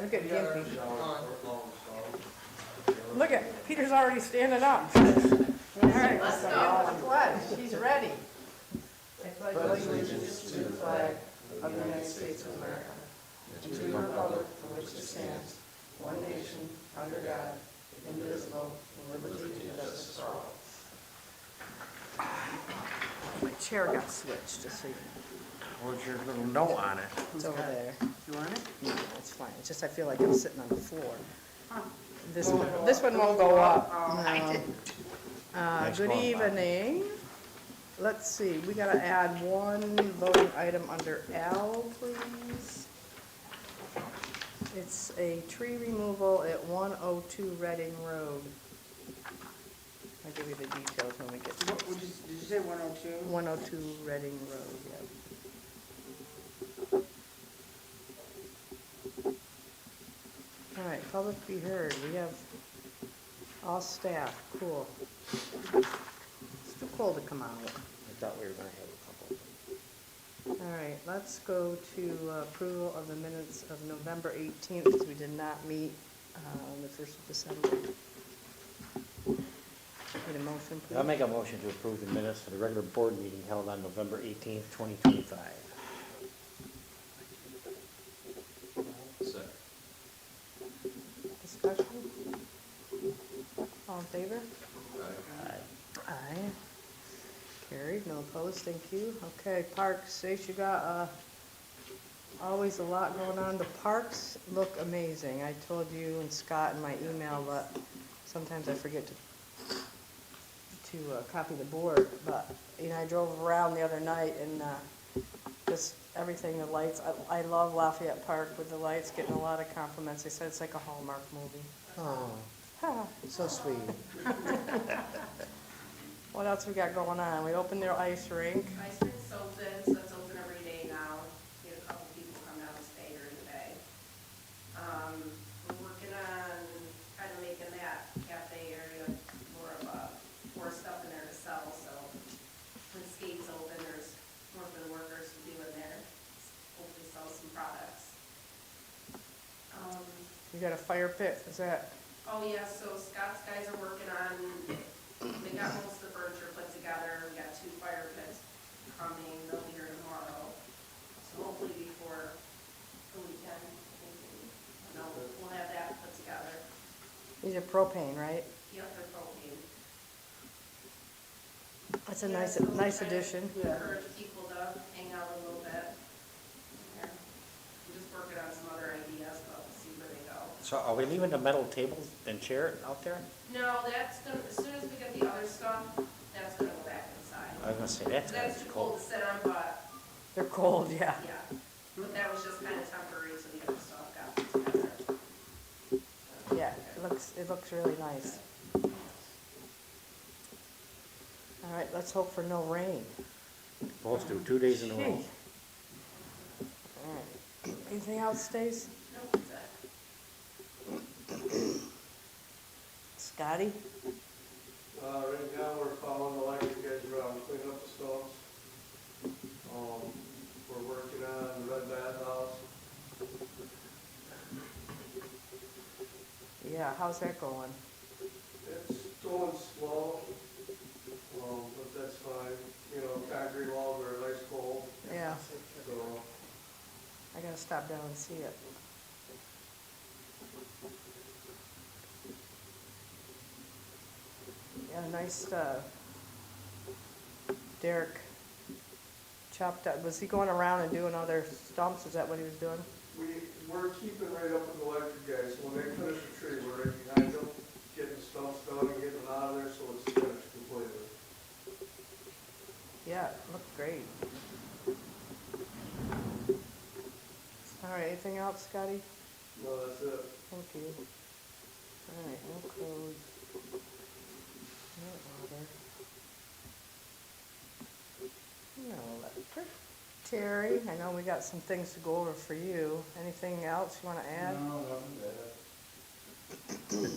Look at Yeah, Gimpy. shower, Look at, Peter's already standing up. All right, Let's go. the pledge, she's ready. I pledge allegiance to the flag of the United States of America and to the republic for which it stands, one nation, under God, indivisible, with liberty and justice for all. My chair got switched, just so you know. Where's your little note on it? It's over there. You want it? No, it's fine. It's just I feel like I'm sitting on the floor. This one won't go up. I No. Nice Good going, Bob. evening. Let's see, we gotta add one voting item under L, please. It's a tree removal at 102 Reading Road. I'll give you the details when we get to What, did you say 102? 102 Reading Road, yeah. All right, public be heard. We have all staff, cool. It's too cold to come out. I thought we were gonna have a couple. All right, let's go to approval of the minutes of November 18th, because we did not meet on the 1st of December. Need a motion, please? I'll make a motion to approve the minutes for the regular board meeting held on November 18th, 2025. Second. Discussion? All in favor? Aye. Aye. Carried, no opposed, thank you. Okay, parks, Stace, you got always a lot going on. The parks look amazing. I told you and Scott in my email, but sometimes I forget to copy the board. But, you know, I drove around the other night and just everything, the lights. I love Lafayette Park with the lights, getting a lot of compliments. They said it's like a Hallmark movie. Oh, Ha. so sweet. What else we got going on? We opened their ice rink. Ice rink's open, so it's open every day now. We had a couple people come down and stay during the day. We're working on kind of making that cafe area more of more stuff in there to sell, so when skate's open, there's more for the workers to do in there. Hopefully sell some products. You got a fire pit, is that? Oh yeah, so Scott's guys are working on, they got most of the furniture put together, we got 2 fire pits coming, they'll be here tomorrow. So hopefully before the weekend, we'll have that put together. These are propane, right? Yep, they're propane. That's a Yeah, nice, so we'll nice try to addition. Encourage people to hang out a little bit. Yeah. I'm just working on some other ideas, but we'll see where they go. So are we leaving the metal tables and chair out there? No, that's gonna, as soon as we get the other stuff, that's gonna go back inside. I was gonna say, that's That's gonna too be cold to cold. sit on, but, They're cold, yeah. yeah. But that was just kind of temporary, so the other stuff got put together. Yeah, it looks really nice. All right, let's hope for no rain. Supposed to, 2 days in a row. Gee. All right. Anything else, Stace? Nope, that's it. Scotty? Right now, we're following the light guys around, cleaning up the stumps. We're working on the red bathhouse. Yeah, how's that going? It's going slow, but that's fine. You know, concrete walls are nice cold, Yeah, so I gotta stop down and see it. Yeah, nice, Derek chopped up, was he going around and doing other stumps, is that what he was doing? we're keeping right up with the electric guys. So when they finish the tree, we're right behind them, getting the stumps done and getting them out of there so it's finished completely. Yeah, it looked great. All right, anything else, Scotty? No, that's it. Thank you. All right, no codes. No water. No electric. Terry, I know we got some things to go over for you. Anything else you want to add? No, nothing bad.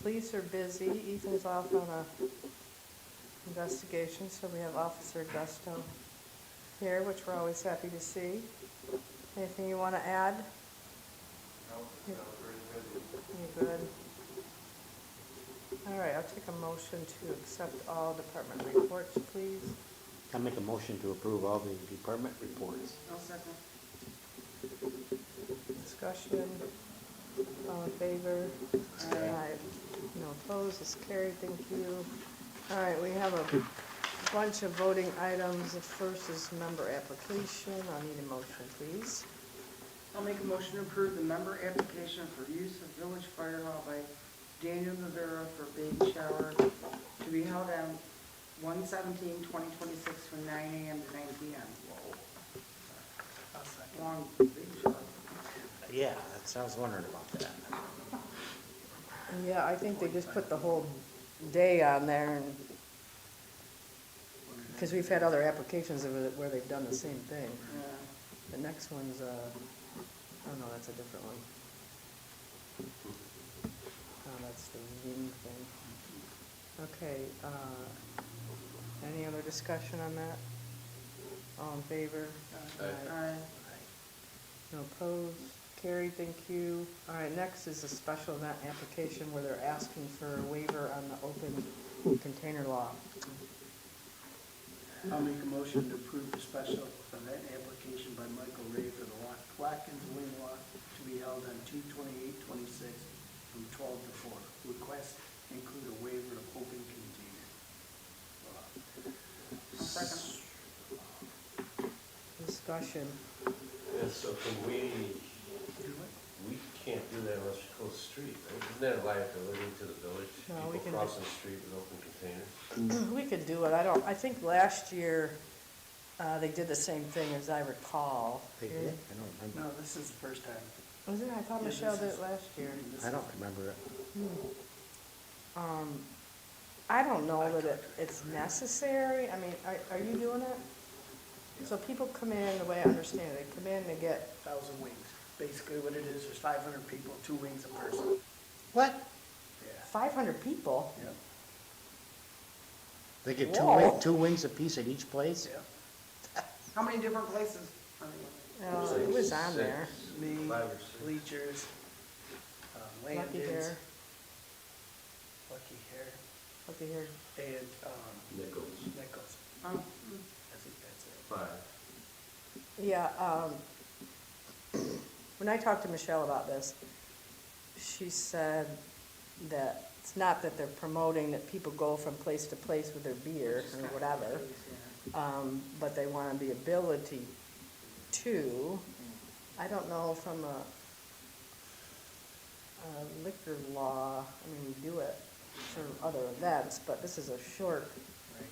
Police are busy. Ethan's off on a investigation, so we have Officer Gusto here, which we're always happy to see. Anything you want to add? No, it's not very good. You good? All right, I'll take a motion to accept all department reports, please. I'll make a motion to approve all the department reports. I'll second. Discussion, all in favor? Aye. No opposed, it's carried, thank you. All right, we have a bunch of voting items. The first is member application. I'll need a motion, please. I'll make a motion to approve the member application for use of village fire hall by Daniel Rivera for baby shower to be held on 1/17/2026 from 9 a.m. to 9 p.m. Long baby shower. Yeah, I was wondering about that. Yeah, I think they just put the whole day on there and, because we've had other applications of it where they've done the same thing. Yeah. The next one's, oh no, that's a different one. Oh, that's the Zoom thing. Okay, any other discussion on that? All in favor? Aye. No opposed? Carried, thank you. All right, next is a special event application where they're asking for a waiver on the open container law. I'll make a motion to approve the special event application by Michael Ray for the Watkins Wing Walk to be held on 2/28/26 from 12 to 4. Request include a waiver of open container. I'll second. Discussion. Yeah, so can we can't do that unless you close the street, right? Isn't that a liability to the village? No, we People can crossing the street with open containers? We could do it. I think last year, they did the same thing as I recall. They did? I don't remember. No, this is the first time. Was it? I thought Yeah, Michelle this did is- it last year. I don't remember it. I don't know that it's necessary. I mean, are you doing it? So people come in, the way I understand it, they come in, they get, 1,000 wings. Basically what it is, there's 500 people, 2 wings a person. what, Yeah. 500 people? Yep. They get Whoa. two wings apiece at each place? Yeah. How many different places? I mean, It was on there. Me, 5 or 6. bleachers, Lucky Landon's, Hair, Lucky Hair, Lucky Hair. and Nichols, Nichols. oh, I think that's it. 5. Yeah, when I talked to Michelle about this, she said that it's not that they're promoting that people go from place to place with their beer or whatever, but they want the ability to. I don't know from a liquor law, I mean, we do it for other events, but this is a short, Right.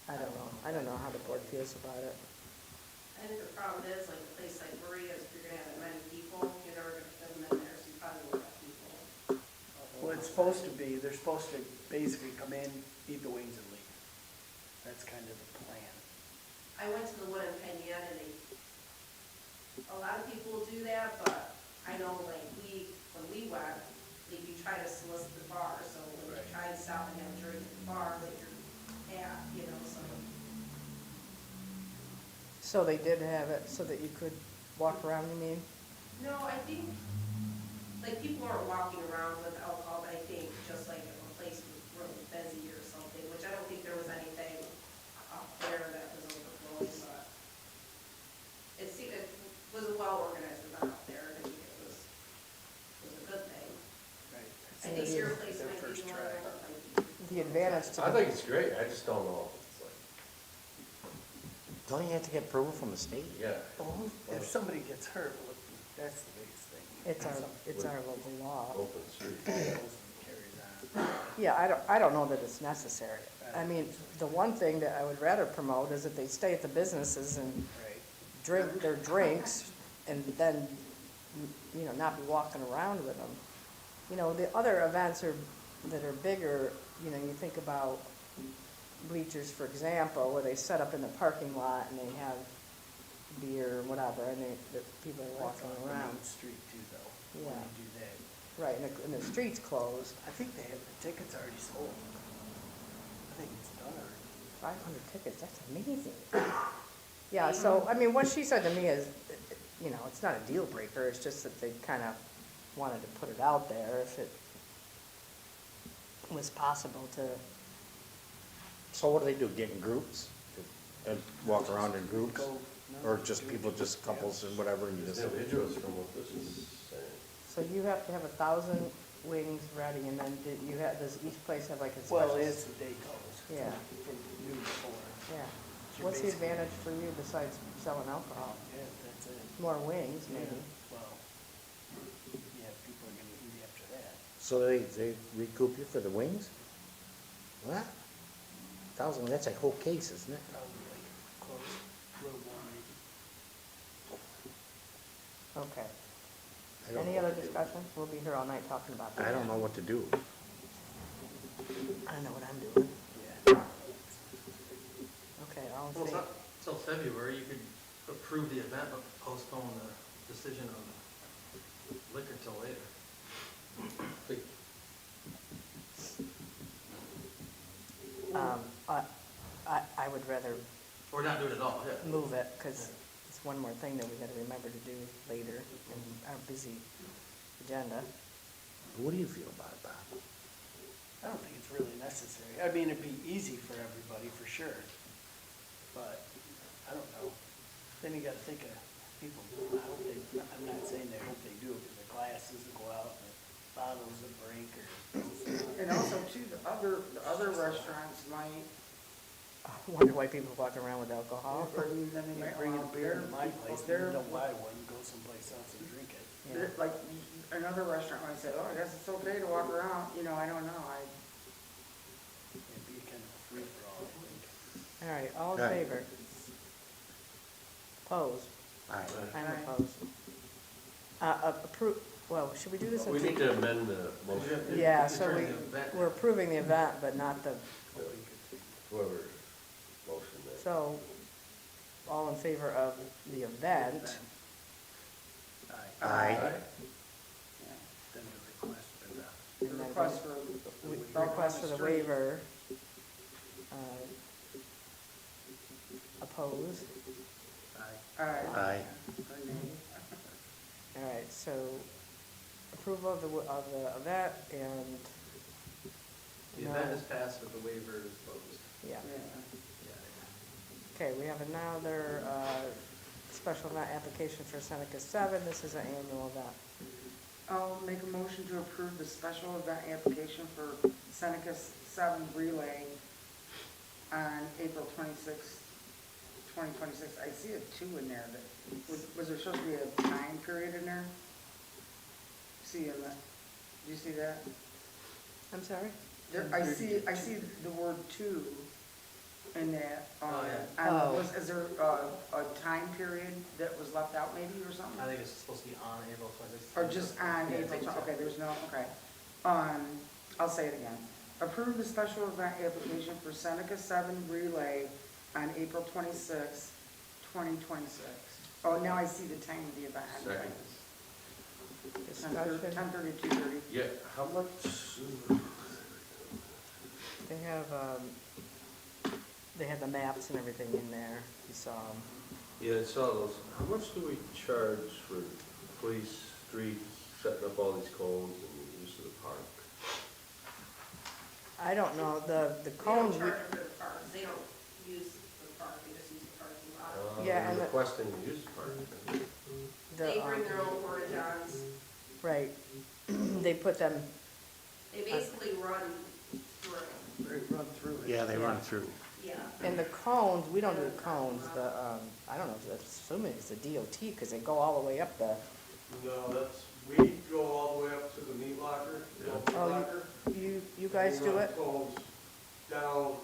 I don't know how the board feels about it. I think the problem is, like a place like Maria's, if you're gonna have that many people, you're never gonna fit them in there, so you probably won't have people. Well, it's supposed to be, they're supposed to basically come in, eat the wings and leave. That's kind of the plan. I went to the one in Penn and a lot of people do that, but I know like when we went, like you try to solicit the bar, so when you try to stop and have a drink at the bar, like you're at, you know, so. So they did have it so that you could walk around, you mean? No, I think, like, people aren't walking around with alcohol, but I think just like if a place was really busy or something, which I don't think there was anything up there that was overflowing, but it was a well-organized event out there, and I think it was a good thing. Right. I think your place Their might be first one try. of them. The advantage to I the, think it's great, I just don't know. It's like, Don't you have to get approval from the state? yeah. Well, if somebody gets hurt, well, that's the biggest thing. it's our local law. Open street. Carries on. Yeah, I don't know that it's necessary. I mean, the one thing that I would rather promote is that they stay at the businesses and Right. drink their drinks and then, you know, not be walking around with them. You know, the other events that are bigger, you know, you think about bleachers, for example, where they set up in the parking lot and they have beer or whatever, and the people are walking around. Main Street too, though, when Yeah. you do that. Right, and the street's closed. I think they have the tickets already sold. I think it's done already. 500 tickets, that's amazing. Yeah, so, I mean, what she said to me is, you know, it's not a deal breaker, it's just that they kind of wanted to put it out there if it was possible to, So what do they do, get in groups? And walk around in groups? Go- Or just people, just couples and whatever, and you There's just, individuals from what this is saying. so you have to have 1,000 wings ready, and then you have, does each place have like a special? Well, as the day goes. Yeah. From noon to 4. Yeah. So What's the basically- advantage for you besides selling alcohol? Yeah, that's it. More wings, maybe. Well, yeah, people are gonna eat after that. so they recoup you for the wings? What? 1,000, that's a whole case, isn't it? Probably like close, road one maybe. Okay. I don't Any know other what to do. discussion? We'll be here all night talking about that. I don't know what to do. I know what I'm doing. Yeah. Okay, all in Well, it's favor? not till February, you could approve the event, but postpone the decision on the liquor till later. I would rather Or not do it at all, yeah. move it, because it's one more thing that we gotta remember to do later in our busy agenda. What do you feel about it, Bob? I don't think it's really necessary. I mean, it'd be easy for everybody, for sure. But, I don't know. Then you gotta think of people, I hope they, I'm not saying they hope they do it, because the glasses will go out, and the bottles will break, or. And also too, the other restaurants might, I wonder why people walk around with alcohol. or then they You might bring a want beer their, to my place, their, and don't buy one, go someplace else and drink it. Yeah. like, another restaurant might say, oh, I guess it's okay to walk around, you know, I don't know, It'd be kind of a free-for-all, I think. All right, all in Aye. favor? Opposed? Aye. I'm Aye. opposed. Approve, well, should we do this? in We need two- to amend the motion, Yeah, You so turn we, the event- we're approving the event, but not the, whoever motioned that. so, all in favor of the event? Aye. Aye. Yeah, then the request for the. the And then request for. we- walk Request on for the street. waiver. Opposed? Aye. Aye. Aye. Or nay. All right, so approval of the event and, The no. event is passed, but the waiver is closed. yeah. Yeah. Okay, we have another special event application for Seneca 7. This is an annual event. I'll make a motion to approve the special event application for Seneca 7 Relay on April 26th, 2026. I see a 2 in there, that, was there supposed to be a time period in there? See in the, do you see that? I'm sorry? There, I see the word 2 in that. Oh, yeah. Oh. Is there a time period that was left out maybe or something? I think it's supposed to be on April 26th. Or just on Yeah, I April, think so. okay, there's no, okay. I'll say it again. Approve the special event application for Seneca 7 Relay on April 26th, 2026. Oh, now I see the time of the event. Second. Discussion. 10:30 to 2:30. Yeah, how much? They have the maps and everything in there. You saw them. Yeah, I saw those. How much do we charge for police, streets, setting up all these cones and the use of the park? I don't know, the They don't cones, charge them for the parks, they don't use the park, they just use the parking lot. Yeah, I'm and the- requesting to use the park. They bring their own porta-johns, right, they put them, they basically run through, Run through it. Yeah, they run through. yeah. and the cones, we don't do the cones, I don't know, assuming it's the DOT, because they go all the way up the, No, we go all the way up to the meat locker, the old meat Oh, you- locker. you guys We do run it? cones down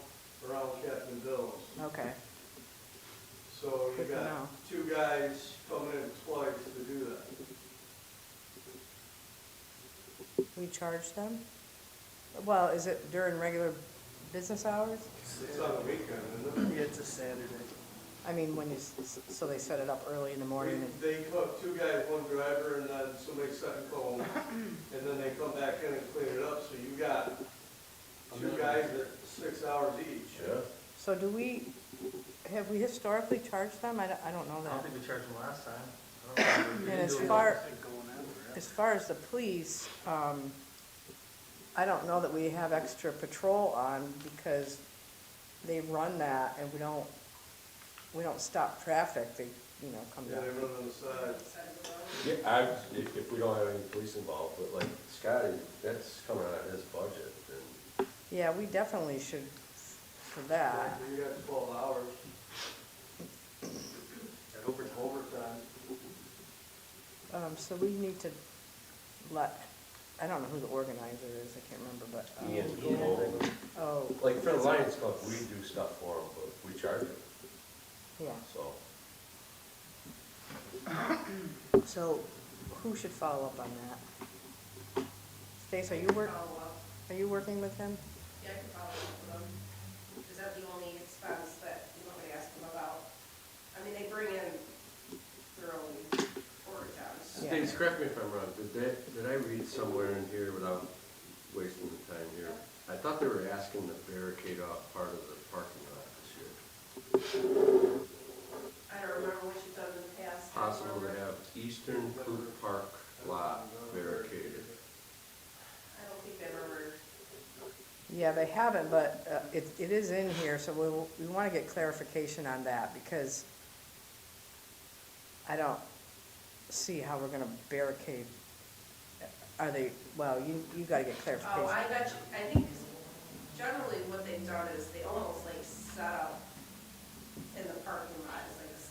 around Captain Bill's. Okay, So you Good to know. got 2 guys coming in twice to do that. we charge them? Well, is it during regular business hours? It's on the weekend, isn't it? Yeah, it's a Saturday. I mean, when you, so they set it up early in the morning and, They hook 2 guys, 1 driver, and then somebody setting cones, and then they come back in and clean it up, so you got 2 guys at 6 hours each. Yeah. so have we historically charged them? I don't know I don't that. think we charged them last time. I don't know, we And didn't as do it. far, It's been going on forever. as far as the police, I don't know that we have extra patrol on because they run that and we don't stop traffic, they, come Yeah, down. they run on the side. Side of the road. Yeah, if we don't have any police involved, but like Scotty, that's coming out of his budget, and Yeah, we definitely should for that. You got 12 hours. At overtime. Overtime. So we need to I don't know who the organizer is, I can't remember, but. Ian, Oh, like for the Lions Club, we do stuff for them, but we charge them, yeah. so. So who should follow up on that? Stace, are you Follow up. working with him? Yeah, I can follow up with them. Is that the only expense that you want me to ask them about? I mean, they bring in their own porta johns. Yeah. Stace, correct me if I'm wrong, did I read somewhere in here without wasting the time here? I thought they were asking to barricade off part of the parking lot this year. I don't remember what you've done in the past. Possible to have Eastern Coop Park lot barricaded. I don't think they've ever, Yeah, they haven't, but it is in here, so we want to get clarification on that because I don't see how we're going to barricade. Are they, well, you got to get clarification. oh, I got you. I think generally what they've done is they almost like set up in the parking lot as like a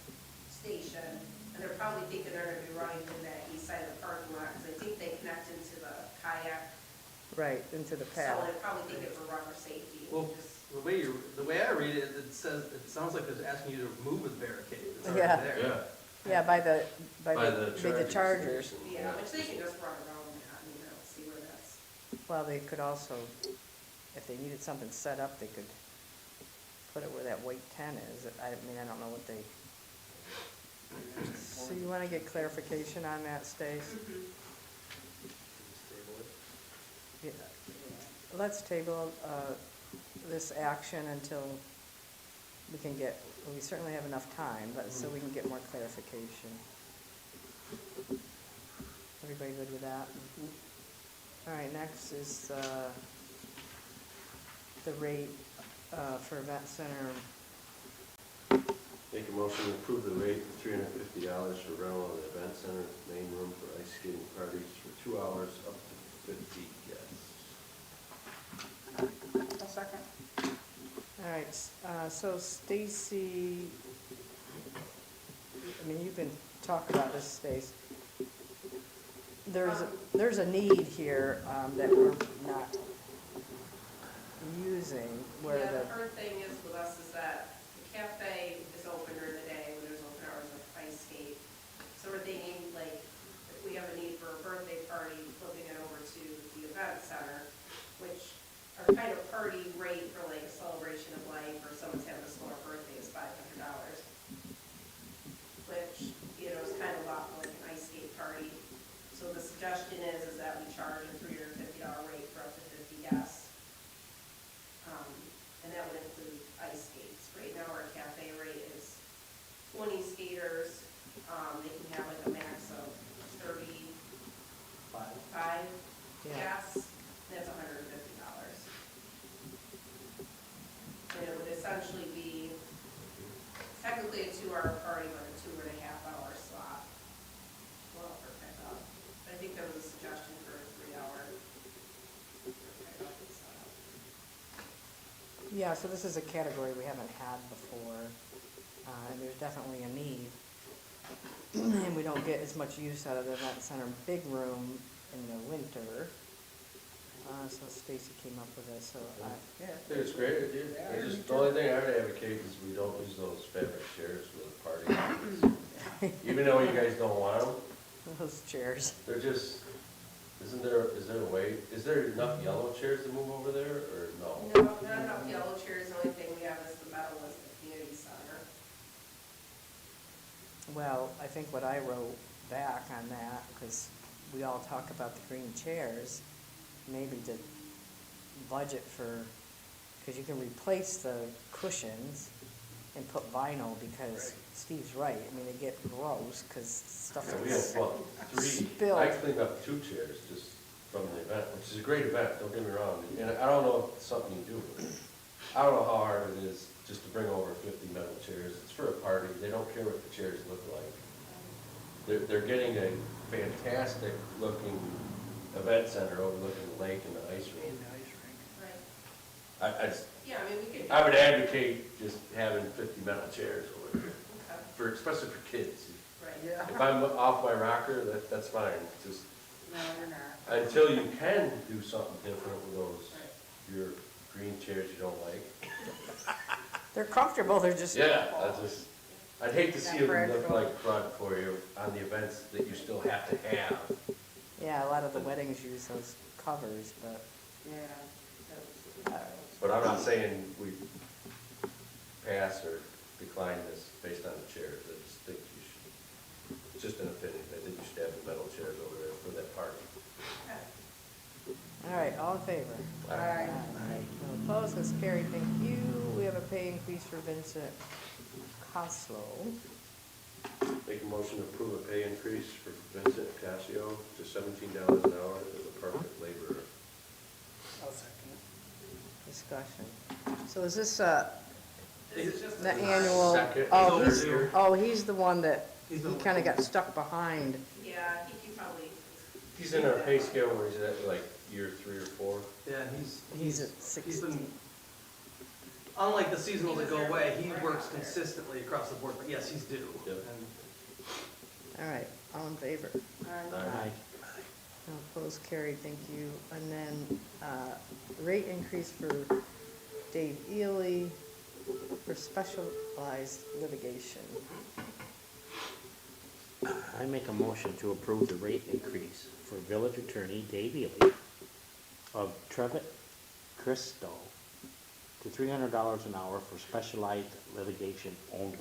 station. And they're probably thinking they're gonna be running through that east side of the parking lot, because I think they connect into the kayak. Right, into the So pad. they're probably thinking for runner safety. Well, Just- the way I read it, it says, it sounds like it's asking you to move the barricade. It's already Yeah. there. Yeah, by the Charging chargers. station, Yeah, which they can just run around that. I mean, I don't see where that's. Well, they could also, if they needed something set up, they could put it where that weight 10 is. I mean, I don't know what they, so you want to get clarification on that, Stace? Yeah. Let's table this action until we certainly have enough time, but so we can get more clarification. Everybody good with that? All right, next is the rate for event center. Make a motion to approve the rate of $350 for rental of the event center main room for ice skating parties for 2 hours up to 50 guests. A second. All right, so Stacy, I mean, you've been talking about this, Stace. There's a need here that we're not using where Yeah, the the, hard thing is with us is that the cafe is open during the day when there's open hours of ice skate. So we're thinking like, if we have a need for a birthday party, flipping it over to the event center, which our kind of party rate for like a celebration of life or someone's having a smaller birthday is $500. Which, is kind of a lot for like an ice skate party. So the suggestion is that we charge a $350 rate for up to 50 guests. And that would include ice skates. Right now, our cafe rate is 20 skaters. They can have like a max of 35 yeah. guests. That's $150. And it would essentially be technically a 2-hour party, but a 2.5-hour slot. Well, for pickup. I think there was a suggestion for a 3-hour. pickup and setup. Yeah, so this is a category we haven't had before, and there's definitely a need. And we don't get as much use out of the event center big room in the winter. So Stacy came up with this, so I think it's great idea. The only thing I would advocate is we don't use those fabric chairs for the party. Even though you guys don't want them, those chairs. they're just, is there enough yellow chairs to move over there, or no? No, not enough yellow chairs. The only thing we have is the metal ones at the community center. Well, I think what I wrote back on that, because we all talk about the green chairs, maybe to budget for, because you can replace the cushions, and put vinyl, because Steve's right, I mean, they get gross, because stuff So we gets have, well, three, spilled. I cleaned up 2 chairs just from the event, which is a great event, don't get me wrong. And I don't know if it's something you do with it. I don't know how hard it is just to bring over 50 metal chairs. It's for a party, they don't care what the chairs look like. They're getting a fantastic looking event center overlooking the lake and the ice rink. Right. I just, Yeah, I mean, we could. I would advocate just having 50 metal chairs over here, Okay, for, especially for kids. right. Yeah. If I'm off my rocker, that's fine, just No, you're not. until you can do something different with those, Right. your green chairs you don't like. They're comfortable, they're just. Yeah, I'd hate to see Not them look practical. like crud for you on the events that you still have to have. Yeah, a lot of the weddings use those covers, but, Yeah. But I'm not saying we pass or decline this based on the chairs, I just think you should, it's just an opinion, I think you should have the metal chairs over there for that party. all right, all in favor? Aye. No opposed, that's carried, thank you. We have a pay increase for Vincent Coslow. Make a motion to approve a pay increase for Vincent Casio to $17 an hour as a park laborer. I'll second Discussion. So is this, This is just the a. annual? Second. Oh, He's he's, overdue. oh, he's the one that, He's the he one. kinda got stuck behind. Yeah, he probably. He's in our pay scale where he's at like year 3 or 4. Yeah, and He's at he's 16. been, unlike the seasonals He was that go there away, he right works out there. consistently across the board, but yes, he's due. Yep. And All right, all in favor? Aye. No opposed, carried, thank you. And then, rate increase for Dave Ely for specialized litigation. I make a motion to approve the rate increase for village attorney Dave Ely of Trevitt Cristo to $300 an hour for specialized litigation only.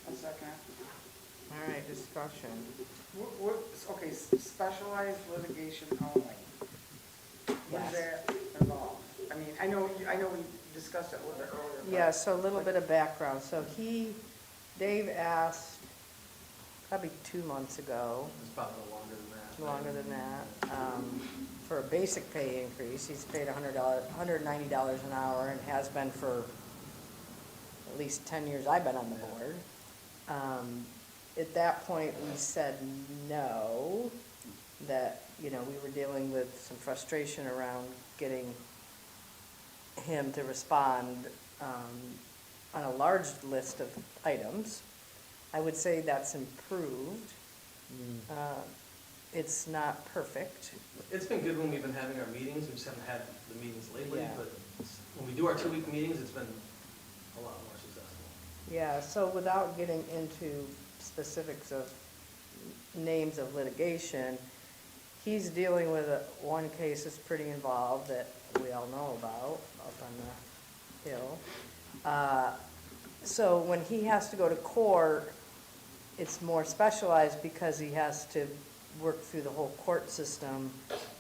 A second. All right, discussion. Okay, specialized litigation only. What does Yes. that involve? I mean, I know we discussed it a little bit earlier. but- Yeah, so a little bit of background. So Dave asked probably 2 months ago, it's probably no longer than that. longer than that, for a basic pay increase. He's paid $190 an hour and has been for at least 10 years I've been on the board. At that point, we said no, that, we were dealing with some frustration around getting him to respond on a large list of items. I would say that's improved. It's not perfect. It's been good when we've been having our meetings, we just haven't had the meetings lately, Yeah. but when we do our 2-week meetings, it's been a lot more successful. Yeah, so without getting into specifics of names of litigation, he's dealing with one case that's pretty involved that we all know about up on the hill. So when he has to go to court, it's more specialized because he has to work through the whole court system,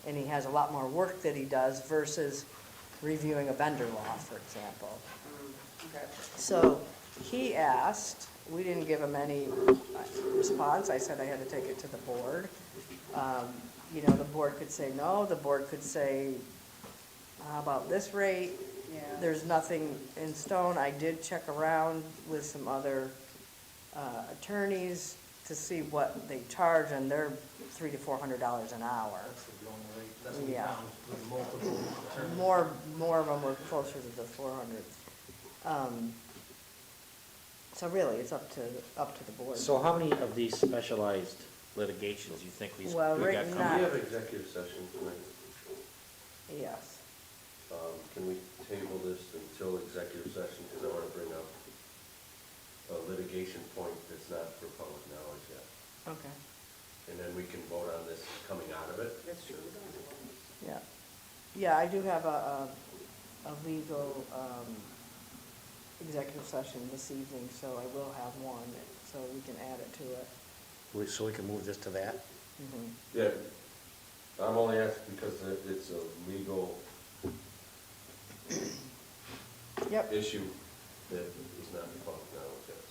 and he has a lot more work that he does versus reviewing a vendor law, for example. Okay. So he asked, we didn't give him any response, I said I had to take it to the board. The board could say no, the board could say, how about this rate? Yeah. There's nothing in stone. I did check around with some other attorneys to see what they charge, and they're $300 to $400 an hour. That's the going rate, that's what we Yeah. found with multiple attorneys. More of them were closer to the 400s. So really, it's up to the board. So how many of these specialized litigations you think we Well, got right coming? now- We have executive session tonight. Yes. Can we table this until executive session, because I want to bring up a litigation point that's not for public knowledge yet. Okay. And then we can vote on this coming out of it. That's true. Yeah. Yeah, I do have a legal executive session this evening, so I will have one, so we can add it to it. So we can move this to that? Mhm. Yeah, I'm only asking because it's a legal, Yep. issue that is not public knowledge yet,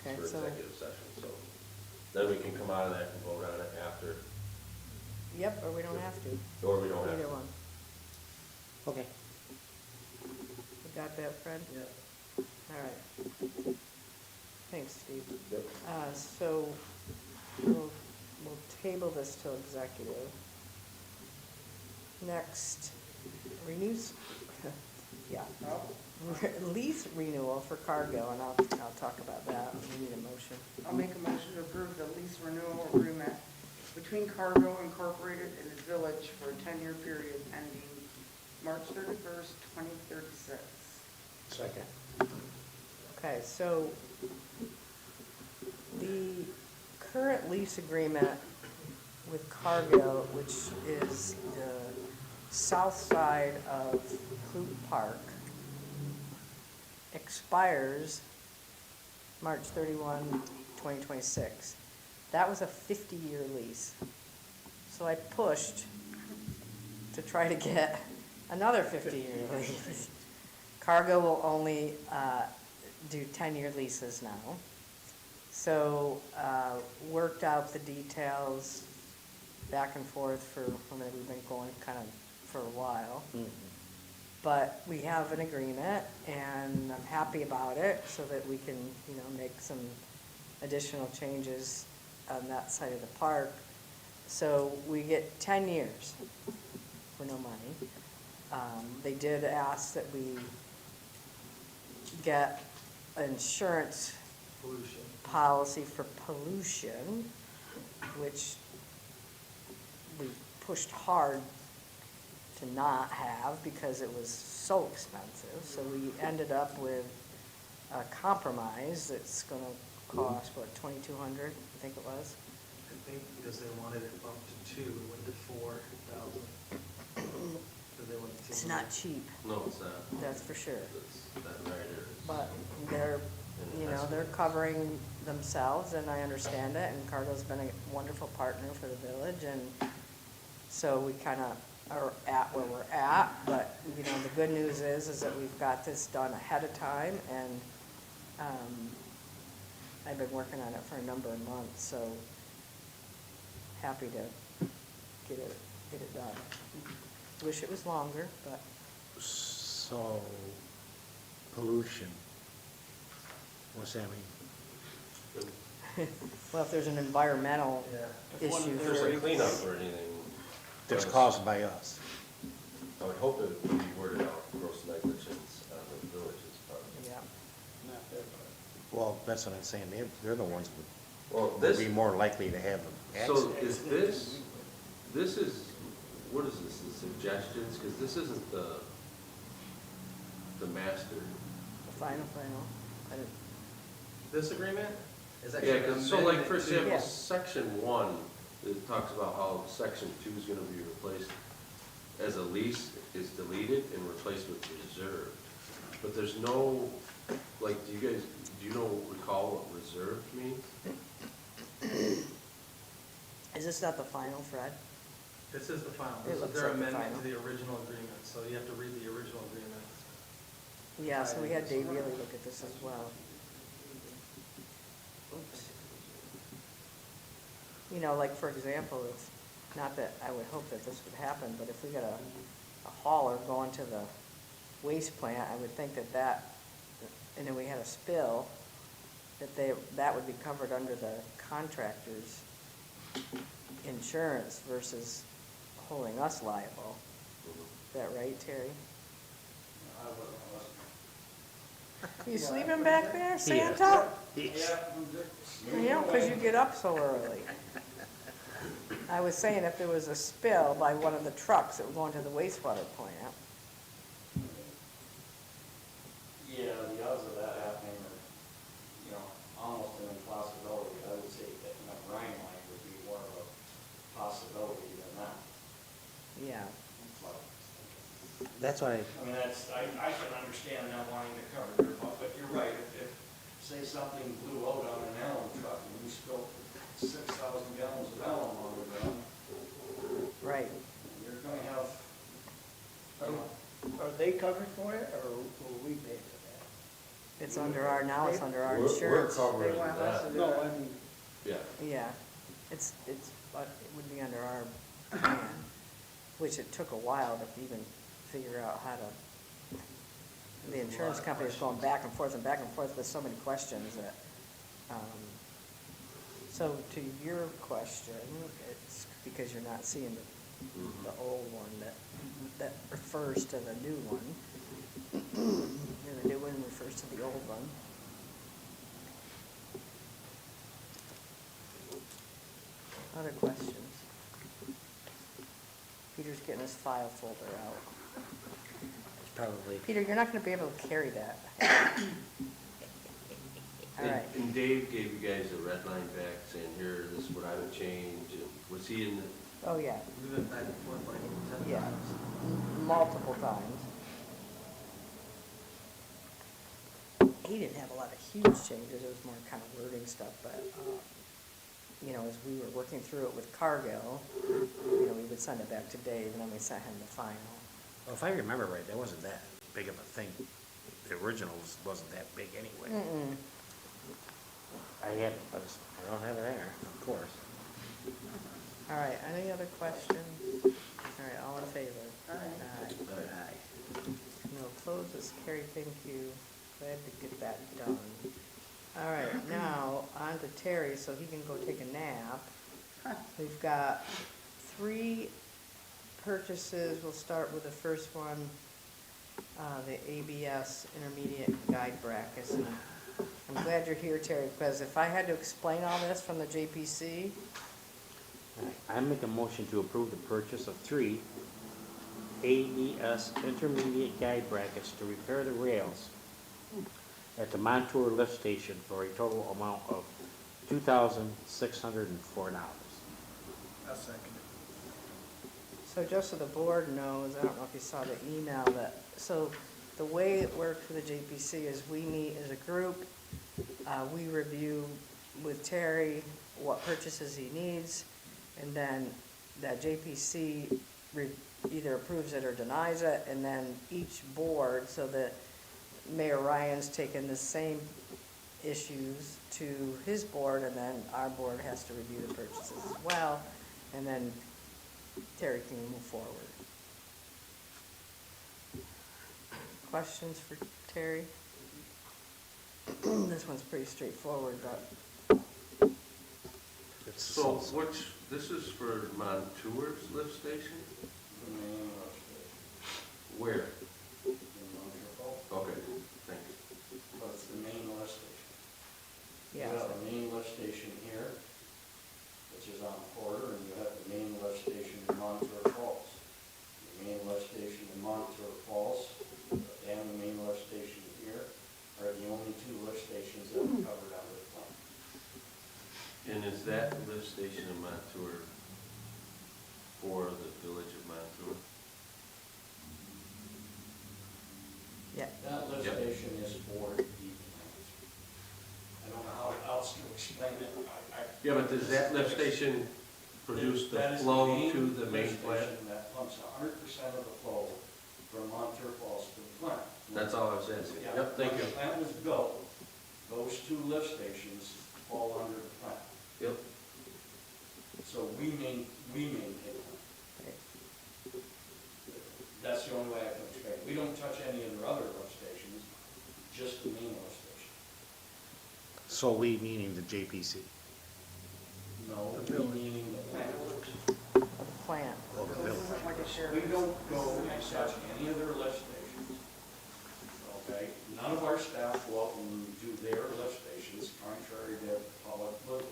Okay, for so, executive session, so. Then we can come out of that and vote on it after, yep, or we don't have to, or we don't have either to. one. Okay. You got that, Fred? Yeah. All right. Thanks, Steve. Yep. So we'll table this till executive. Next, renews, yeah, lease renewal for cargo, and I'll talk about that. We need a motion. I'll make a motion to approve the lease renewal agreement between Cargo Incorporated and the village for a 10-year period ending March 31st, 2036. Second. Okay, so the current lease agreement with Cargo, which is the south side of Clute Park, expires March 31, 2026. That was a 50-year lease. So I pushed to try to get another 50-year lease. Cargo will only do 10-year leases now. So worked out the details back and forth for, I mean, we've been going kind of for a while. Mhm. But we have an agreement, and I'm happy about it, so that we can, you know, make some additional changes on that side of the park. So we get 10 years for no money. They did ask that we get insurance Pollution. policy for pollution, which we pushed hard to not have because it was so expensive. So we ended up with a compromise that's gonna cost, what, 2,200, I think it was? I think because they wanted it up to 2, it went to 4,000. It's not cheap, No, it's not. that's for sure. That's, that right there is. But they're, you know, they're covering themselves, and I understand it, and Cargo's been a wonderful partner for the village, and so we kind of are at where we're at, but, you know, the good news is that we've got this done ahead of time, and I've been working on it for a number of months, so happy to get it done. Wish it was longer, but So, pollution, what's that mean? well, if there's an environmental Yeah. issue If there's for a cleanup or anything. That's caused by us. I would hope it would be worded out, gross negligence on the village's part. yeah. Not their part. Well, that's what I'm saying, they're the ones Well, that would this, be more likely to have an so accident. is this is, what is this, the suggestions? Because this isn't the master. The final. I didn't- This agreement is Yeah, actually. because, so like, for amended to- example, Yeah. section 1, it talks about how section 2 is gonna be replaced as a lease is deleted and replaced with reserved. But there's no, like, do you recall what reserved means? Is this not the final, Fred? This is the final. It This is looks their like the amendment final. to the original agreement, so you have to read the original agreement. Yeah, so we had Dave Really look at this as well. Oops. You know, like, for example, it's not that I would hope that this would happen, but if we got a hauler going to the waste plant, I would think that, and then we had a spill, that would be covered under the contractor's insurance versus holding us liable. Is that right, Terry? You sleeping back there, Santa? You know, 'cause you get up so early. I was saying if there was a spill by one of the trucks that were going to the wastewater plant. Yeah, the odds of that happening are, you know, almost an impossibility. I would say that in a brine line would be more of a possibility than not. Yeah. That's why, I mean, I can understand not wanting to cover your butt, but you're right. If say something blew out on an Allen truck and we spilled 6,000 gallons of Allen on the ground, Right. you're gonna have, you know, Are they covered for it, or will we pay for It's under our, now it's under our We're insurance. covering They want us that. to that? do No, it. I mean, Yeah. Yeah, but it would be under our plan, which it took a while to even figure out how to, the insurance company was going back and forth with so many questions that, so to your question, it's because you're not seeing the old one that refers to the new one. And the new one refers to the old one. Other questions? Peter's getting his file folder out. Probably. Peter, you're not gonna be able to carry that. All right. And Dave gave you guys a red line back saying, here, this is what I would change. And was he in the, Oh, yeah, We went back and forth like 10 yeah, times. multiple times. He didn't have a lot of huge changes, it was more kind of wording stuff, but, you know, as we were working through it with Cargill, you know, we would send it back to Dave, and then we sent him the final. Well, if I remember right, that wasn't that big of a thing. The original wasn't that big anyway. Mm-mm. I don't have it there, of course. All right, any other questions? All right, all in favor? Aye. Aye. No, close this, carry, thank you. Glad to get that done. All right, now on to Terry, so he can go take a nap. We've got 3 purchases. We'll start with the first one, the ABS Intermediate Guide Brackets. And I'm glad you're here, Terry, because if I had to explain all this from the JPC, I make a motion to approve the purchase of 3 AES intermediate guide brackets to repair the rails at the Montour lift station for a total amount of $2,604. I'll second it. so just so the board knows, I don't know if you saw the email that, so the way it works for the JPC is we meet as a group, we review with Terry what purchases he needs, and then that JPC either approves it or denies it, and then each board, so that Mayor Ryan's taken the same issues to his board, and then our board has to review the purchases as well, and then Terry can move forward. Questions for Terry? This one's pretty straightforward, but so which, this is for Montour's lift station? The main lift station Where? in Montreal, Okay, thank you. but it's the main lift station. yeah. You have the main lift station here, which is on Porter, and you have the main lift station in Montour Falls. The main lift station in Montour Falls and the main lift station here are the only 2 lift stations that are covered under the plan. And is that lift station in Montour for the village of Montour? Yeah, That lift Yep. station is for the plant. I don't know how else to explain it. Yeah, but does that lift station produce the That is flow main to the main lift plant? station That pumps 100% of the flow from Montour Falls to the plant. That's all I was asking. Yeah, Yep, thank when you. the plant was built, those 2 lift stations fall under the plant. Yep. So we maintain them. That's the only way I can explain it. We don't touch any of the other lift stations, just the main lift station. So we meaning the JPC. No, The building. meaning the plant. the plant. Oh, the building. Like a sheriff. We don't go and touch any of their lift stations. Okay? None of our staff go out and do their lift stations contrary to public liberty.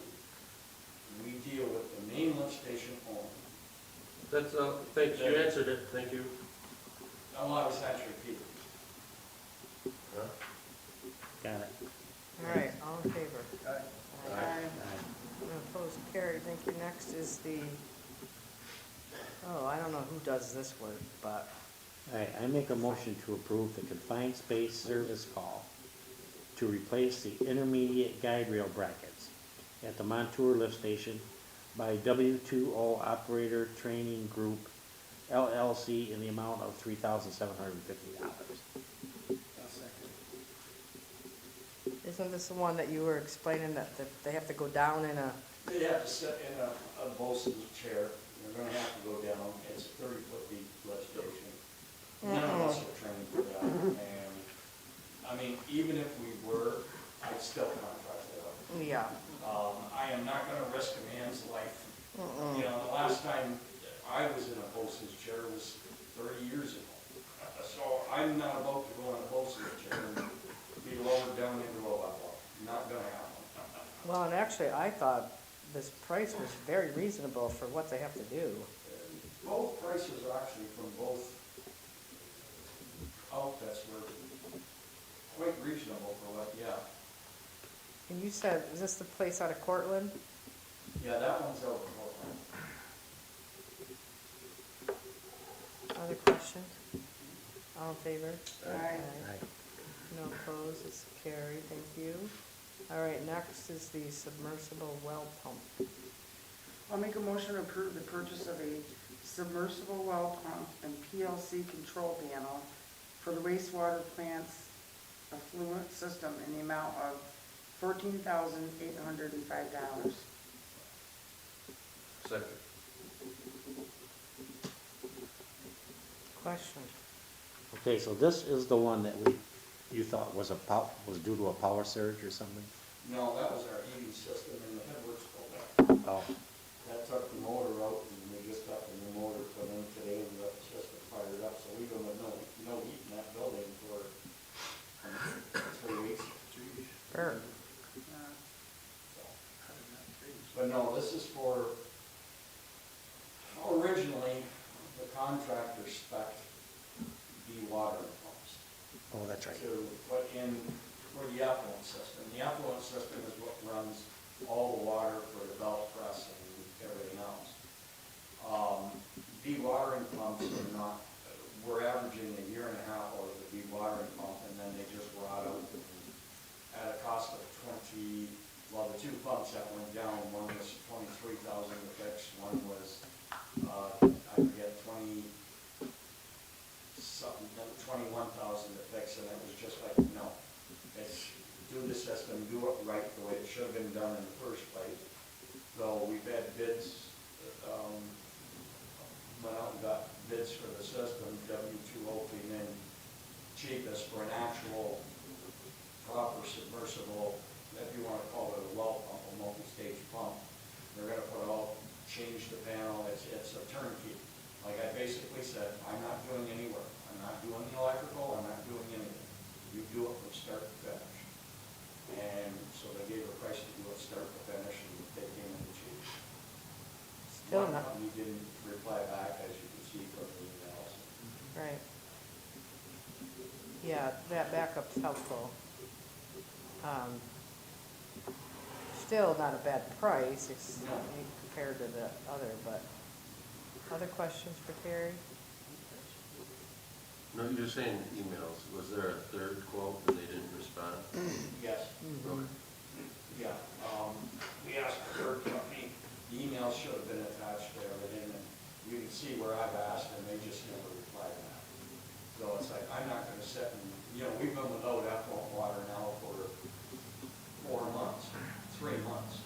We deal with the main lift station only. That's, thanks, you answered it, thank you. No, I was actually Peter. Huh? Got it. All right, all in favor? Aye. Aye. Opposed, carried. Thank you. Next is the, I don't know who does this work, but All right, I make a motion to approve the confined space service call to replace the intermediate guide rail brackets at the Montour lift station by W2O Operator Training Group LLC in the amount of $3,750. I'll second. Isn't this the one that you were explaining that they have to go down in a, They have to sit in a Bosun's chair, they're gonna have to go down, it's a 30-foot deep lift station. None of us are trained for that, and, I mean, even if we were, I'd still contract it out. yeah. I am not gonna risk a man's life. You know, the last time I was in a Bosun's chair was 30 years ago. So I'm not about to go in a Bosun's chair and be lowered down into a level, not gonna happen. Well, and actually, I thought this price was very reasonable for what they have to do. Both prices are actually from both outfits were quite reasonable for what, yeah. And you said, is this the place out of Cortland? Yeah, that one's out in Portland. Other questions? All in favor? Aye. No opposed, it's carried, thank you. All right, next is the submersible well pump. I'll make a motion to approve the purchase of a submersible well pump and PLC control panel for the wastewater plant's effluent system in the amount of $14,805. Second. Question? Okay, so this is the one that you thought was was due to a power surge or something? No, that was our heating system and the headworks pulled out. Oh, That took the motor out and we just got the new motor put in today and got the system fired up. So we've been with no heat in that building for 3 weeks. Sure. But no, this is for, originally, the contractor spec'd dewatering pumps oh, that's right. to put in for the effluent system. The effluent system is what runs all the water for the belt press and everything else. Dewatering pumps are not, we're averaging 1.5 years out of the dewatering pump, and then they just rot out at a cost of the 2 pumps that went down, one was 23,000 to fix, one was, I forget, 21,000 to fix, and it was just like, no. It's do the system, do it right the way it should have been done in the first place. So we've had bids, went out and got bids for the system, W2O came in cheapest for an actual proper submersible, if you want to call it a well pump, a multi-stage pump. They're gonna change the panel, it's a turnkey. Like I basically said, I'm not doing any work, I'm not doing the electrical, I'm not doing anything. You do it from start to finish. And so they gave a price to do it start to finish, and they came in cheap. Still One not, company didn't reply back, as you can see from the emails. right. Yeah, that backup's helpful. Still not a bad price, No. compared to the other, but, other questions for Terry? No, you're saying emails, was there a third quote and they didn't respond? Yes. Okay. Yeah, we asked the third company, the email should have been attached to everything, and you can see where I've asked, and they just never replied back. So it's like, I'm not gonna sit and, we've been without effluent water now for 4 months, 3 months,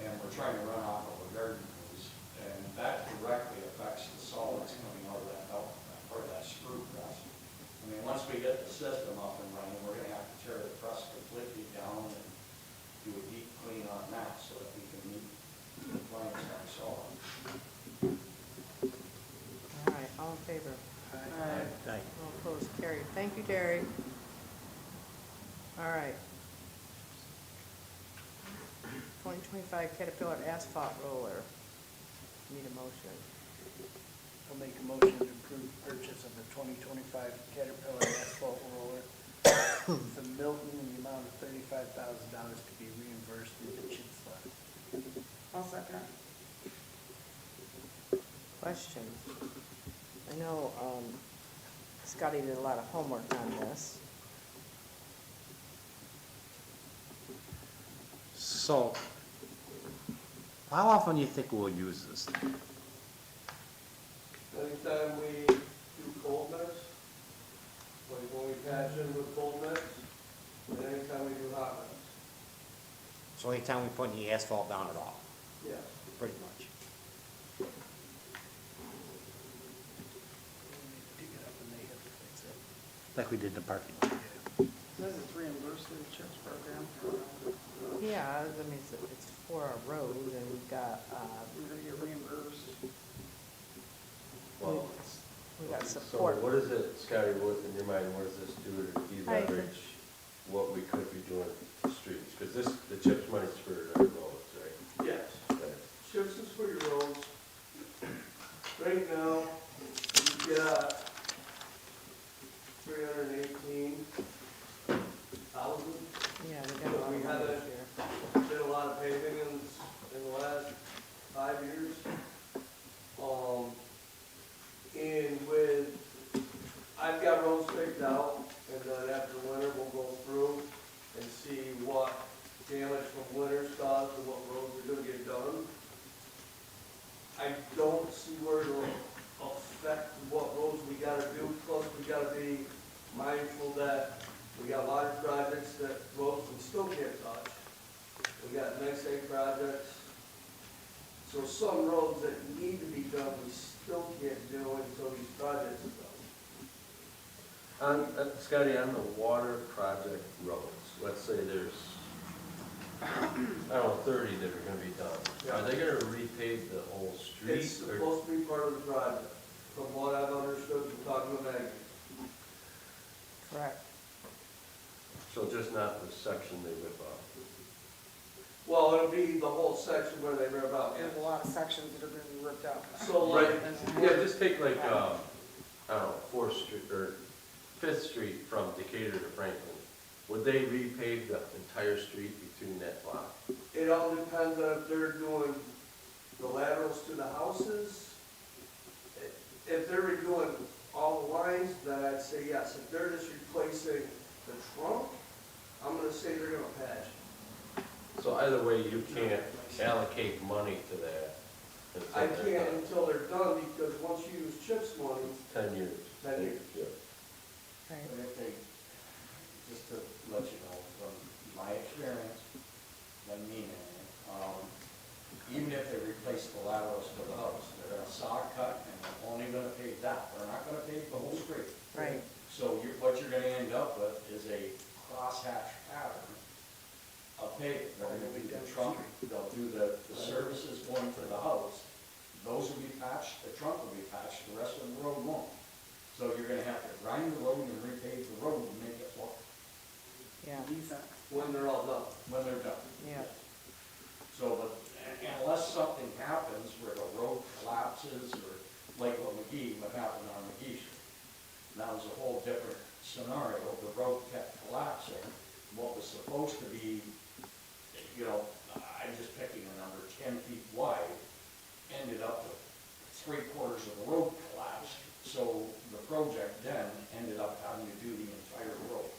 and we're trying to run off of a garden hose, and that directly affects the solids coming out of that belt, or that screw press. I mean, once we get the system up and running, we're gonna have to tear the press completely down and do a deep clean on that so that we can meet the compliance on solids. All right, all in favor? Right. All opposed, carried. Thank you, Terry. All right. 2025 Caterpillar asphalt roller. Need a motion. I'll make a motion to approve the purchase of the 2025 Caterpillar asphalt roller from Milton in the amount of $35,000 to be reimbursed through the CHIPS fund. I'll second. Questions? I know Scotty did a lot of homework on this. So, how often do you think we'll use this thing? Anytime we do cold mix, like when we patch in with cold mix, and anytime we do hot mix. So anytime we put any asphalt down at all, Yes. pretty much. Dig it up and they have to fix it. Like we did in the parking lot. This is reimbursed through the CHIPS program. Yeah, I mean, it's for our road, and we've got, We're gonna get reimbursed. Well, we got so support. what is it, Scotty, what, in your mind, what does this do to deleverage what we could be doing to streets? Because this, the CHIPS money's for our roads, right? Yes. Okay. Chips is for your roads. Right now, you got 318,000. Yeah, we got a lot We of money haven't- this year. Did a lot of paving in the last 5 years. And with, I've got roads picked out, and then after winter, we'll go through and see what damage from winter's caused and what roads are gonna get done. I don't see where it'll affect what roads we gotta do, plus we gotta be mindful that we got large projects that roads we still can't touch. We got next day projects. So some roads that need to be done, we still can't do until these projects are done. Scotty, on the water project roads, let's say there's, I don't know, 30 that are gonna be done. Are they gonna repave the whole street? It's or- supposed to be part of the project, from what I've understood from talking to Maggie. Correct. So just not the section they rip off? Well, it'll be the whole section where they rip out. There's a lot of sections that are gonna be ripped out. So like, Yeah, just take like, I don't know, 4th Street, or 5th Street from Decatur to Franklin. Would they repave the entire street between that block? it all depends on if they're doing the laterals to the houses. If they're redoing all the lines, then I'd say yes. If they're just replacing the trunk, I'm gonna say they're gonna patch. So either way, you can't allocate money to that. until I they're can't done. until they're done, because once you use CHIPS money, 10 years. 10 years. Yeah. Right. But if they, just to let you know, from my experience, doesn't mean anything, even if they replace the laterals to the house, they're gonna saw cut and they're only gonna pave that, they're not gonna pave the whole street. Right. So what you're gonna end up with is a crosshatch pattern of paving. They're gonna do the trunk, they'll do the services going to the house, those will be patched, the trunk will be patched, the rest of the road won't. So you're gonna have to grind the road and repave the road and make it look Yeah, Decent. when they're all done. when they're done. yeah. So, but unless something happens where the road collapses, or like what happened on McGee Street. That was a whole different scenario, the road kept collapsing. What was supposed to be, I'm just picking a number, 10 feet wide, ended up with 3/4 of the road collapsed. So the project then ended up having to do the entire road.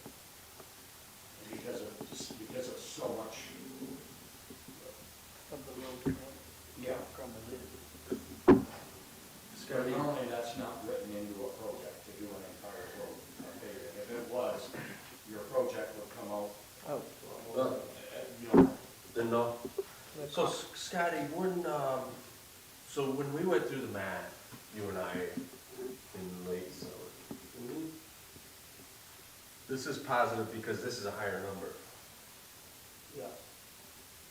Because of so much. Of the road. Yeah. Crumbled in. Scotty, Normally, that's not written into a project to do an entire road paving. If it was, your project would come out, Oh, well, you know, then no. So Scotty, so when we went through the math, you and I, in late summer, this is positive because this is a higher number. Yeah.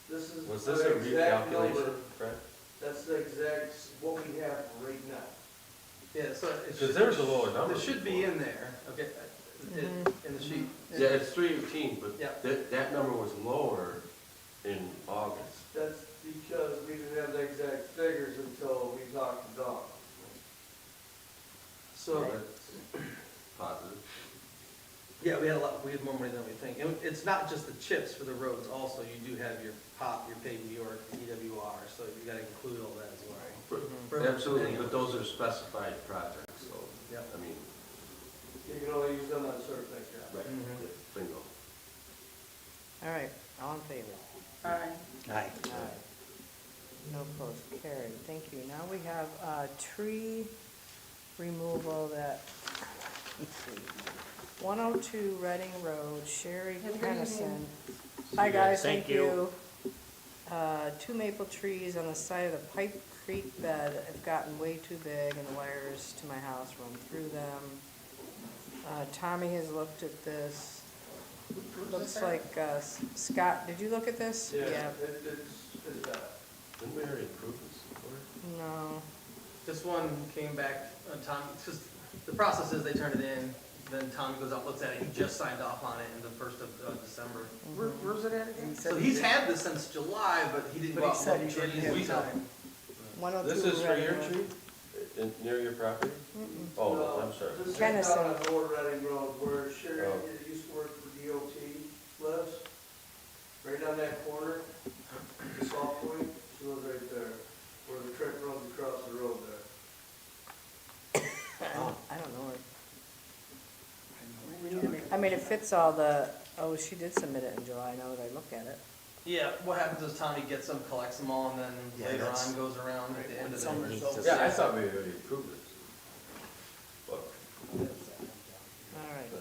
This is. Was this a the exact recalculation, number. Fred? That's the exact, what we have right now. Yeah, so it Because should, there was a lower number. it should be before. in there, okay, in the sheet. Yeah, it's 318, but Yeah. that number was lower in August. That's because we didn't have the exact figures until we talked to Don. So, That's positive. yeah, we had more money than we think. And it's not just the chips for the roads, also you do have your POP, your Pave New York, the EWR, so you gotta include all that as well. For- Absolutely, but those are specified projects, so, Yeah. I mean, You can only use them on certain things, yeah. right, Mhm. bingo. all right, all in favor? Aye. Aye. Aye. No opposed, carried, thank you. Now we have, tree removal that, let's see, 102 Reading Road, Sherry Kennison. Hi, guys, thank you. 2 maple trees on the side of the Pipe Creek bed have gotten way too big and the wires to my house run through them. Tommy has looked at this. Looks like, Scott, did you look at this? Yeah, it's bad. Didn't we already approve this before? No. This one came back, Tom, because the process is they turn it in, then Tommy goes out, looks at it, he just signed off on it in the 1st of December. Where's it at again? So he's had this since July, but he didn't But go he out said and he look didn't trees. have time. 102 This is for Reading your Road. tree? Near your property? Oh, no, I'm sorry. This is Kennison. down on Old Reading Road where Sherry, Oh. that used to work for DOT, lives. Right on that corner, the soft point, she lives right there, where the track runs across the road there. I don't know her. We need to make, I mean, it fits all the, oh, she did submit it in July, now that I look at it. Yeah, what happens is Tommy gets them, collects them all, and then Yeah, later that's- on goes around at the end of the. Summer, so- Yeah, I thought we already approved this. But, All right,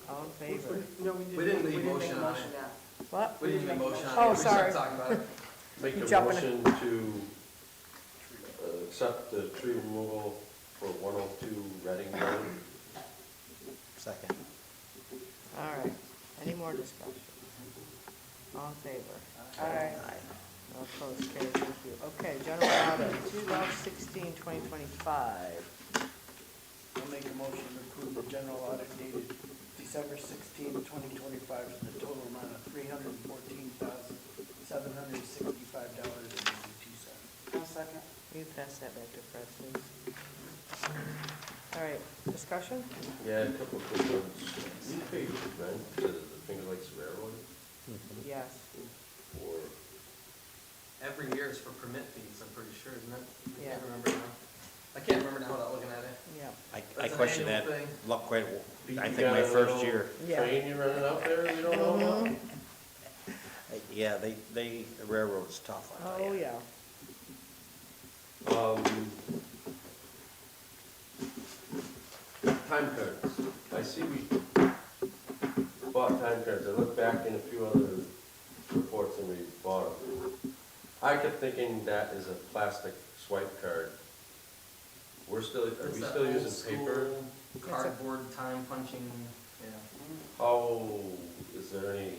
all in favor? no, We didn't need make motion on it. yet. What? We didn't make a motion on it. Oh, We just started sorry. talking about it. make You a jumping- motion to accept the tree removal for 102 Reading Road. Second. All right, any more discussion? All in favor? Aye. No opposed, carried, thank you. Okay, general audit, 2016-2025. I'll make a motion to approve the general audit dated December 16, 2025, for the total amount of $314,765.82. I'll second. Will you pass that back to Fred, please? All right, discussion? Yeah, a couple of quick ones. We paid rent to the Finger Lakes Railroad Yes. for, Every year is for permit fees, I'm pretty sure, isn't it? I Yeah. can't remember now. I can't remember now without looking at it. Yeah. I That's an question that, annual thing. look quite, Pete, I you think got my a first little year. Yeah. train you running out there, you don't know about? Yeah, the railroad's tough, I'll tell Oh, you. yeah. Time cards. I see we bought time cards. I looked back in a few other reports and we bought them. I kept thinking that is a plastic swipe card. Are It's we that still old using paper? school Cardboard time punching, yeah. How, is there any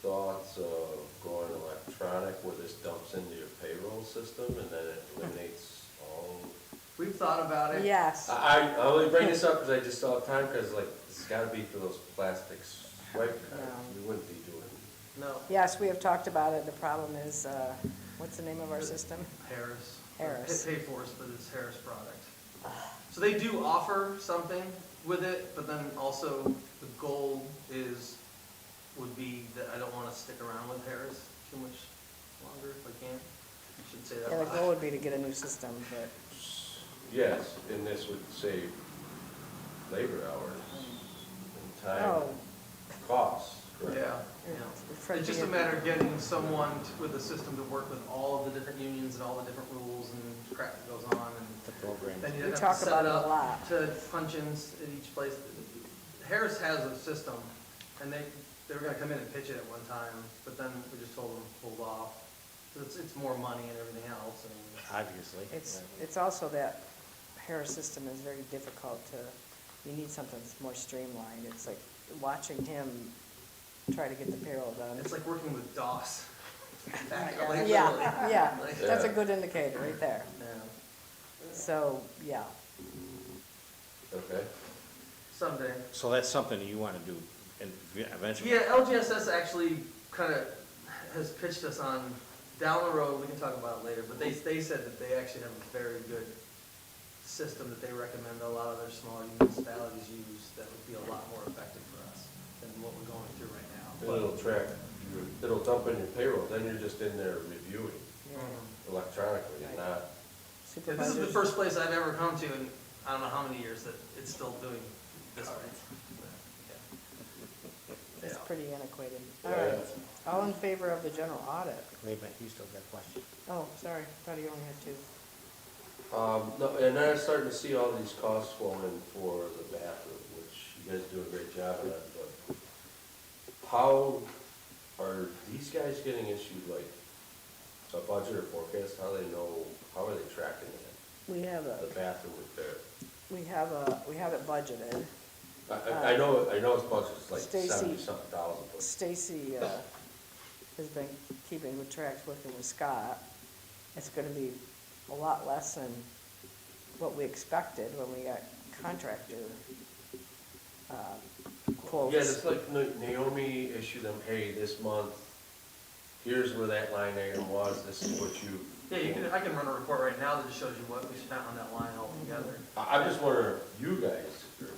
thoughts of going electronic where this dumps into your payroll system and then it eliminates all? We've thought about it. Yes. I only bring this up because I just saw time cards, like, it's gotta be for those plastic swipe cards. No. We wouldn't be doing. No, Yes, we have talked about it. The problem is, what's the name of our system? Harris. Harris. Pay for us, but it's Harris product. So they do offer something with it, but then also the goal would be that I don't want to stick around with Harris too much longer if I can. I should say that. Yeah, the loud. goal would be to get a new system, but, Yes, and this would save labor hours and time, oh. costs, correct? Yeah, yeah. Fred, It's just you a had- matter of getting someone with a system to work with all of the different unions and all the different rules and crap that goes on, and The program. then you We have talk to set about it it a up lot. to punch-ins at each place. Harris has a system, and they were gonna come in and pitch it at one time, but then we just told them, hold off. It's more money and everything else, and Obviously. It's also that Harris system is very difficult to, you need something that's more streamlined. It's like watching him try to get the payroll done. it's like working with DOS. Like, Yeah, literally. yeah, Like, that's a good indicator right there. yeah. So, yeah, Okay, Someday. So that's something you want to do eventually? Yeah, LGSS actually kind of has pitched us on, down the road, we can talk about it later, but they said that they actually have a very good system that they recommend a lot of their smaller municipalities use that would be a lot more effective for us than what we're going through right now. and it'll track, it'll dump in your payroll, then you're just in there reviewing yeah. electronically and not, Yeah, this is the Supervisors, first place I've ever come to in I don't know how many years that it's still doing this way. it's Yeah. pretty antiquated. All Yeah. right, all in favor of the general audit? Wait a minute, you still got a question. Oh, sorry, thought you only had two. No, and then I'm starting to see all these costs flowing for the bathroom, which you guys do a great job of that, but how are these guys getting issued like a budget or forecast? How they know, how are they tracking it? We have The bathroom repair? we have it budgeted. I know it's budget, it's like Stacy- 70-something thousand, but Stacy, has been keeping with tracks, working with Scott. It's gonna be a lot less than what we expected when we got contractor, quotes. yeah, it's like Naomi issued them, hey, this month, here's where that line item was, this is what you. Yeah, I can run a report right now that just shows you what we spent on that line altogether. I'm just wondering if you guys are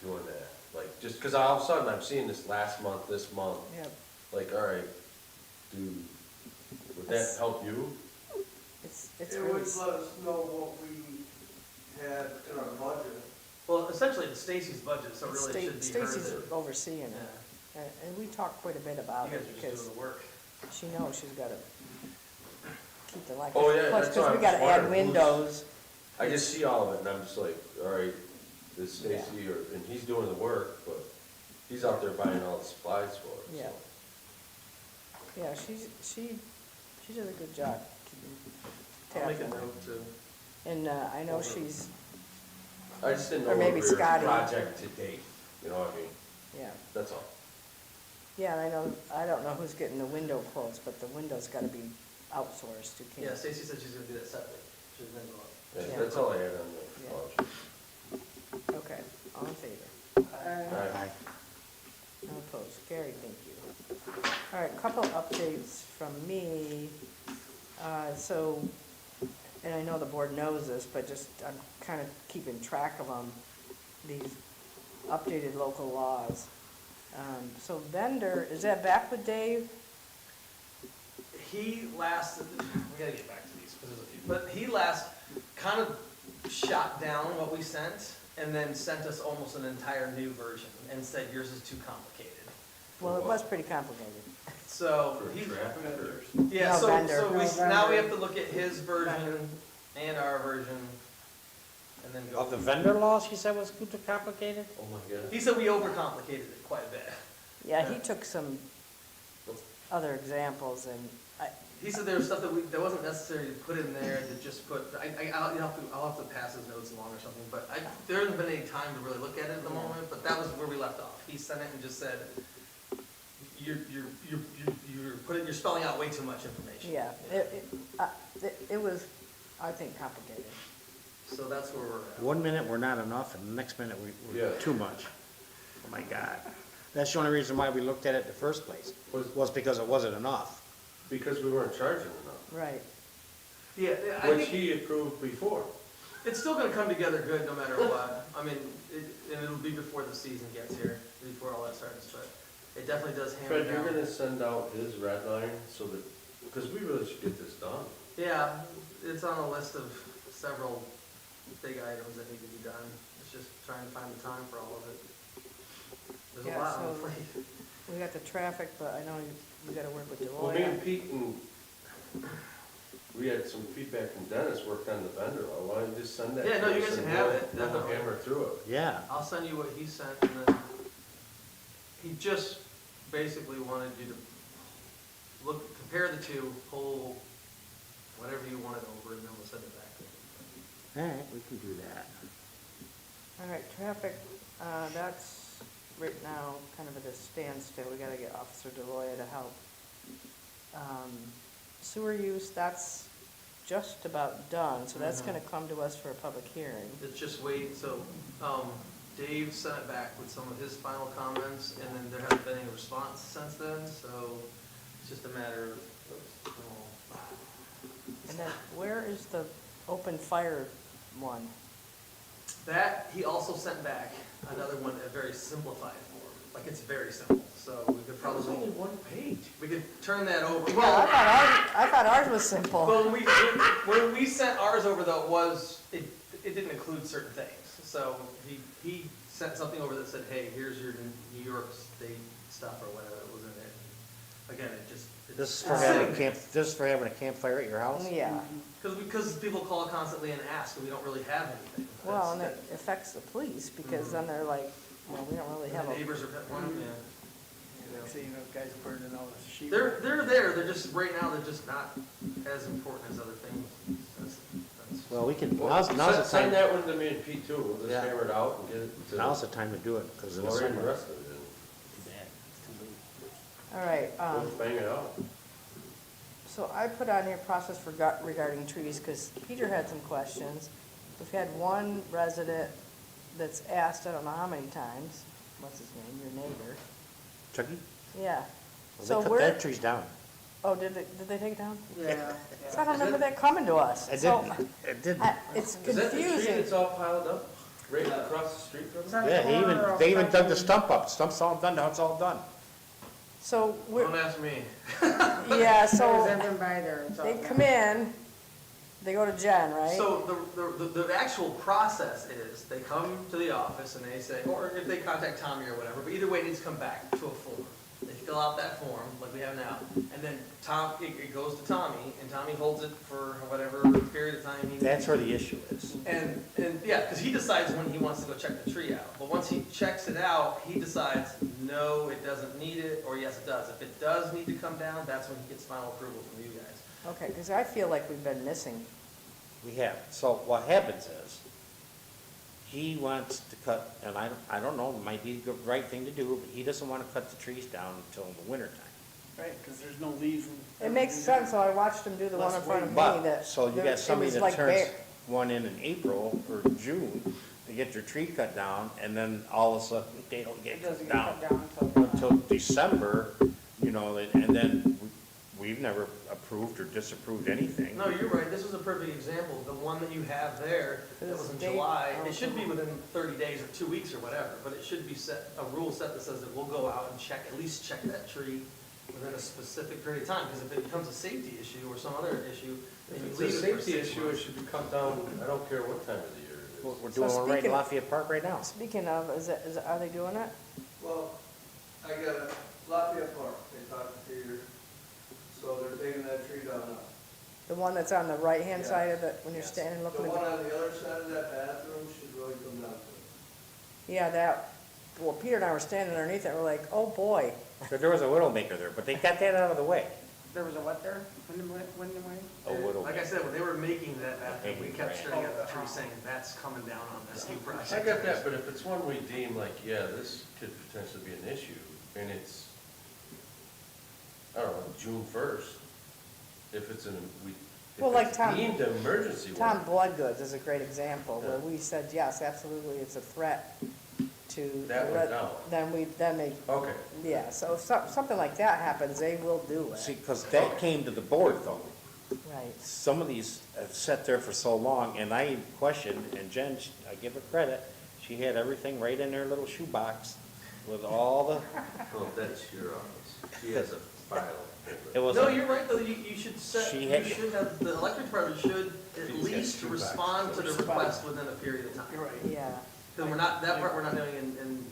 doing that, like, just, cause all of a sudden I'm seeing this last month, this month, Yep, like, all right, would that help you? it's It really, would let us know what we had in our budget. Well, essentially it's Stacy's budget, so really it should be her Stacy's that, overseeing it. yeah, And we talked quite a bit about you it guys are just because doing the work. she knows she's gotta keep the light. Oh, yeah, Plus, that's what we I'm gotta just add wondering, windows. I just see all of it and I'm just like, all right, this Stacy, and he's doing the work, but he's out there buying all the supplies for it, so. Yeah. Yeah, she does a good job keeping I'll make tabs a on it. note too. And, I know she's, I just didn't know Or maybe if we were Scotty. project to date, you know what I mean? yeah. That's all. Yeah, and I don't know who's getting the window quotes, but the window's gotta be outsourced, you Yeah, can't. Stacy said she's gonna do that separately. She's gonna go up. Yeah, Yeah. that's all I had on the Yeah. budget. Okay, all in favor? All right. Aye. No opposed, Gary, thank you. All right, couple updates from me. So, and I know the board knows this, but just, I'm kind of keeping track of them, these updated local laws. So vendor, is that back with Dave? He last, we gotta get back to these, because there's a few, but he last kind of shot down what we sent, and then sent us almost an entire new version, and said yours is too complicated. Well, it was pretty complicated. So, For he, traffic or? yeah, No, so, vendor. so we, No, now we vendor. have to look at his version and our version, and then go. Of the vendor laws, he said was too complicated? Oh my God. He said we overcomplicated it quite a bit. Yeah, he took some other examples and He said there was stuff that wasn't necessary to put in there, to just put, I'll have to pass his notes along or something, but there hasn't been any time to really look at it at the moment, but that was where we left off. He sent it and just said, you're spelling out way too much information. yeah, it was, I think, complicated. So that's where we're at. 1 minute we're not enough, and the next minute we're Yeah. too much. Oh my God. That's the only reason why we looked at it in the first place, was because it wasn't enough. Because we weren't charging enough, Right. Yeah, I which think he approved before. it's still gonna come together good no matter what. I mean, and it'll be before the season gets here, before all that starts, but it definitely does hammer Fred, you're down. gonna send out his red line so that, because we really should get this done. Yeah, it's on a list of several big items that need to be done. It's just trying to find the time for all of it. There's a Yeah, lot on the so- plate. We got the traffic, but I know we gotta work with Well, me and Deloitte. Pete and, we had some feedback from Dennis, worked on the vendor law, why don't you just send that? Yeah, no, to you us guys and can have we'll- it, we'll definitely. hammer through it. Yeah. I'll send you what he sent, and then he just basically wanted you to compare the two, pull whatever you wanted over, and then we'll send it back to him. All right, we can do that. All right, traffic, that's right now kind of at a standstill. We gotta get Officer Deloitte to help. Sewer use, that's just about done, so that's Mhm. gonna come to us for a public hearing. It's just wait, so, Dave sent it back with some of his final comments, and then there hasn't been any response since then, so it's just a matter of, And then where is the open fire one? that, he also sent back another one, a very simplified form, like it's very simple, so we could That was only probably, one page. we could turn that over. Yeah, Well, I thought ours was simple. Well, when we sent ours over though, it didn't include certain things. So he sent something over that said, hey, here's your New York State stuff or whatever that was in it. Again, it's This is for having a this is for having a campfire at your house? Yeah, Because people call constantly and ask, and we don't really have anything. well, and it affects the police, because then they're like, well, we don't really And have the a. neighbors are, yeah. So, guys burning all the sheep. They're there, they're just, right now, they're just not as important as other things. That's- Well, we can, Well, now's the Send time, that one to me and Pete too, we'll just Yeah. hammer it out and get it to now's the time to do it, because in the Lori and the summer. rest of it, All right, and we'll bang it out. so I put on here process regarding trees, because Peter had some questions. We've had one resident that's asked, I don't know how many times, what's his name, your neighbor? Chucky? Yeah. Well, So they cut where, that trees down. oh, did they take it down? Yeah. So I don't remember that coming to us. It So, didn't, it didn't. It's Is that the tree confusing. that's all piled up, right across the street from It's it? on the Yeah, corner of they even dug the Second- stump up, stump's all done, now it's all done. So we're, Don't ask me. yeah, Has so been by there. It's all they done. come in, they go to Jen, right? So the actual process is, they come to the office and they say, or if they contact Tommy or whatever, but either way, it needs to come back to a form. They fill out that form, like we have now, and then it goes to Tommy, and Tommy holds it for whatever period of time he needs. That's where the issue is. And, yeah, because he decides when he wants to go check the tree out. But once he checks it out, he decides, no, it doesn't need it, or yes, it does. If it does need to come down, that's when he gets final approval from you guys. Okay, because I feel like we've been missing. We have, so what happens is, he wants to cut, and I don't know, it might be the right thing to do, but he doesn't wanna cut the trees down until the winter time. Right, because there's no leaves. It makes sense, so I watched him do the one in front of me But, that. so you there- got it somebody was that like turns bare- one in April or June, to get their tree cut down, and then all of a sudden, they don't get It cut doesn't get down cut down until December, you know, and then we've never approved or disapproved anything. No, you're right, this was a perfect example, the one that you have there, that was in July, it should be within 30 days or 2 weeks or whatever, but it should be set, a rule set that says that we'll go out and check, at least check that tree within a specific period of time, because if it becomes a safety issue or some other issue, then If you it's leave a it for safety 6 issue, it months. should be cut down, I don't care what time of the year it is. We're doing one right in speaking- Lafayette Park right now. Speaking of, are they doing it? Well, I got Lafayette Park, they talked to Peter, so they're taking that tree down now. The one that's on the right-hand Yeah. side of it, when you're Yes. standing looking The at one the. on the other side of that bathroom should really come down to it. Yeah, that, well, Peter and I were standing underneath it, we're like, oh, boy. There was a widowmaker there, but they got that out of the way. There was a what there? When the way? A And widowmaker. Like I said, when they were making that bathroom, we kept Right. staring at the tree saying, that's coming down on this new project. I got that, but if it's one we deem like, yeah, this could potentially be an issue, and it's, I don't know, June 1st, if it's Well, like if it's Tom- deemed an emergency Tom one. Bloodgood is a great example, where Yeah. we said, yes, absolutely, it's a threat to. That the went re- down. Then they, Okay, yeah, so if something like that happens, they will do See, it. because that came to the board though. Right. Some of these have sat there for so long, and I questioned, and Jen, I give her credit, she had everything right in her little shoebox with all the, well, that's your office, she has a file. it was. No, you're right, though, you should set, She you had- should have, the electric department should at She's got least two respond to the boxes. request within a period of time. You're right. Yeah, Because we're not, that part we're not doing, and,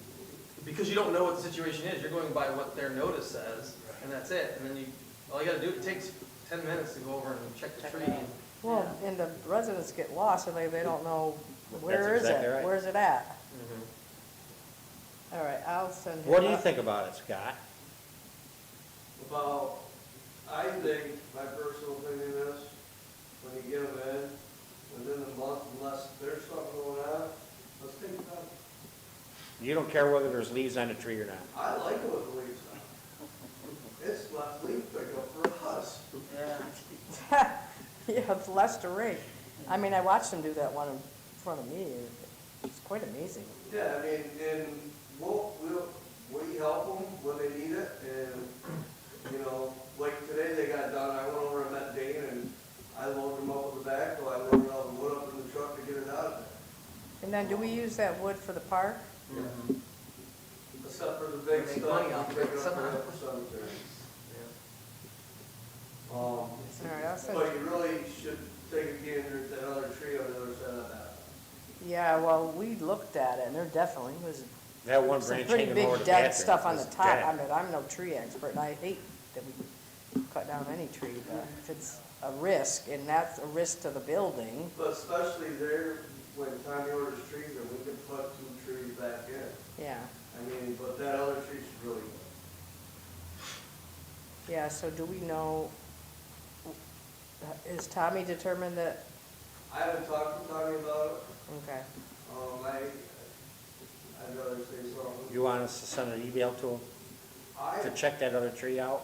because you don't know what the situation is, you're going by what their notice says, and that's it, and then you, all you gotta do, it takes 10 minutes to go over and check the Check tree. it out. well, and the residents get lost, and they don't know, where is exactly it? right. Where's it at? Mhm. All right, I'll send him. What do you up. think about it, Scott? About, I think, my personal opinion is, when you get them in, within a month, unless there's something going on, let's take it down. You don't care whether there's leaves on the tree or not? I like it with leaves on. It's less leaf pickup for us. Yeah. Yeah, it's less to rake. I mean, I watched them do that one in front of me, it's quite amazing. Yeah, I mean, and we help them when they need it, and, you know, like today they got done, I went over and met Dane, and I loaded them up with the backhoe, I loaded all the wood up in the truck to get it out of there. And then, do we use that wood for the park? Mhm. Except for the big Make stuff, money off we of it pick it up somehow. at the cemetery. All right, I'll send. But you really should take a gander at that other tree on the other side of that. Yeah, well, we looked at it, and there definitely was That one some branch pretty hanging over big the dead bathroom stuff on the was top. dead. I mean, I'm no tree expert, and I hate that we cut down any tree, but if it's a risk, and that's a risk to the building, But especially there, when Tommy orders trees, and we can put 2 trees back in. yeah. I mean, but that other tree should really, Yeah, so do we know, is Tommy determined that, I haven't talked to Tommy about okay, it. I'd rather say something. You want us to send an email to him to check that other tree out?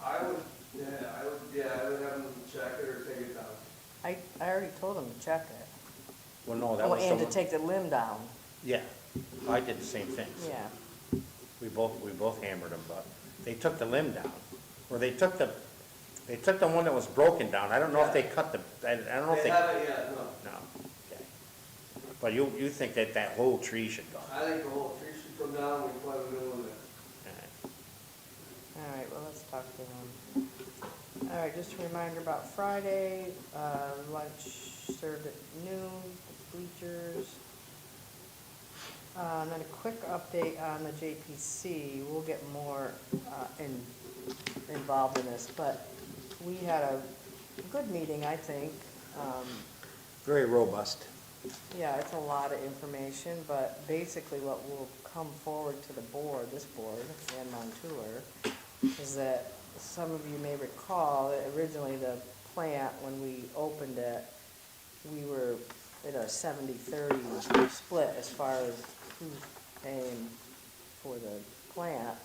I would have him check it or take it down. I already told him to check it. Well, no, that Oh, was and to someone. take the limb down, Yeah, I did the same thing. yeah. We both hammered them, but they took the limb down, or they took the one that was broken down. I don't know if they cut I don't know if They they. haven't yet, no. No, okay. But you think that whole tree should go? I think the whole tree should come down, we put a new one there. All right. All right, well, let's talk to him. All right, just a reminder about Friday, lunch served at noon, bleachers. And then a quick update on the JPC. We'll get more involved in this, but we had a good meeting, I think. Very robust. Yeah, it's a lot of information, but basically what will come forward to the board, this board, and Montour, is that some of you may recall that originally the plant, when we opened it, we were at a 70-30 split as far as who's paying for the plant.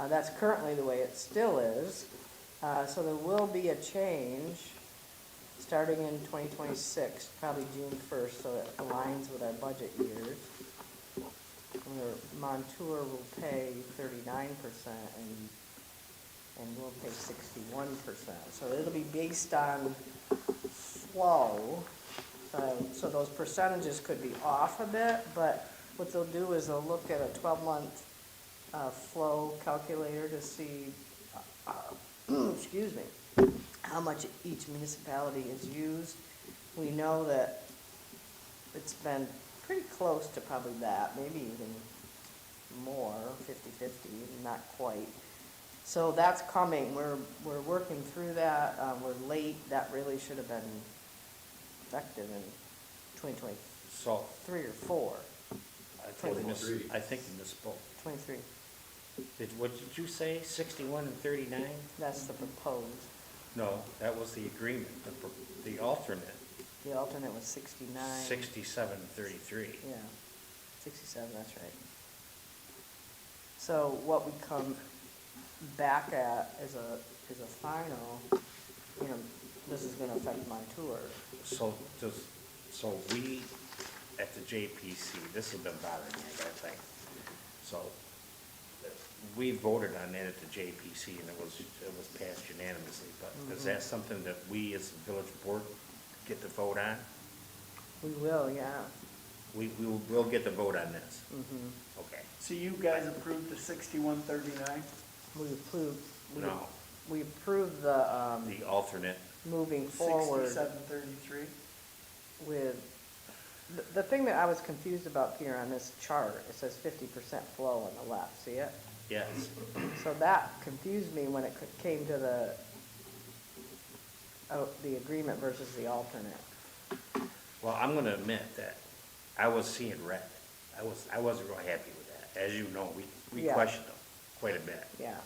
That's currently the way it still is. So there will be a change starting in 2026, probably June 1st, so it aligns with our budget years. Where Montour will pay 39% and we'll pay 61%. So it'll be based on flow. So those percentages could be off a bit, but what they'll do is they'll look at a 12-month flow calculator to see, excuse me, how much each municipality is used. We know that it's been pretty close to probably that, maybe even more, 50-50, not quite. So that's coming. We're working through that. We're late. That really should have been effective in 2023 So or 4. I think you misspoke. 23. What did you say, 61 and 39? That's the proposed. No, that was the agreement, the alternate, The alternate was 69. 67 and 33. Yeah, 67, that's right. So what we come back at as a final, you know, this is gonna affect my tour. So we, at the JPC, this has been bothering me, I think. So, we voted on that at the JPC and it was passed unanimously, but is that something that we as the village board get to vote on? We will, yeah. We'll get the vote on this, Mm-hmm. okay? So you guys approved the 6139? We approved, No, we approved the, the alternate, moving forward 6733? with, the thing that I was confused about here on this chart, it says 50% flow on the left, see it? yes. So that confused me when it came to the agreement versus the alternate. Well, I'm gonna admit that I was seeing red. I wasn't real happy with that. As you know, we Yeah. questioned them quite a bit. Yeah,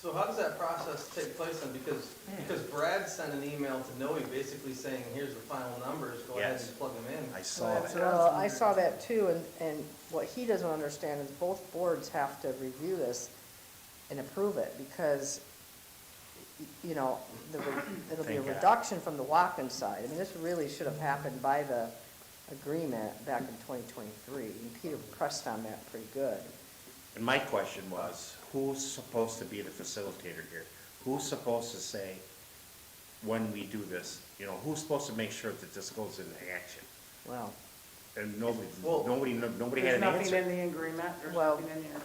So how does that process take place then? Because Brad sent an email to Noe basically saying, here's the final numbers, go ahead Yes. and plug them in. I saw That's that. what well, I saw that too, and what he doesn't understand is both boards have to review this and approve it, because, you know, it'll be a Thank God. reduction from the Watkins side. I mean, this really should have happened by the agreement back in 2023, and Peter pressed on that pretty good. And my question was, who's supposed to be the facilitator here? Who's supposed to say, when we do this, you know, who's supposed to make sure that this goes into action? Well, And nobody had There's an nothing answer. in the agreement, there's Well- nothing in here.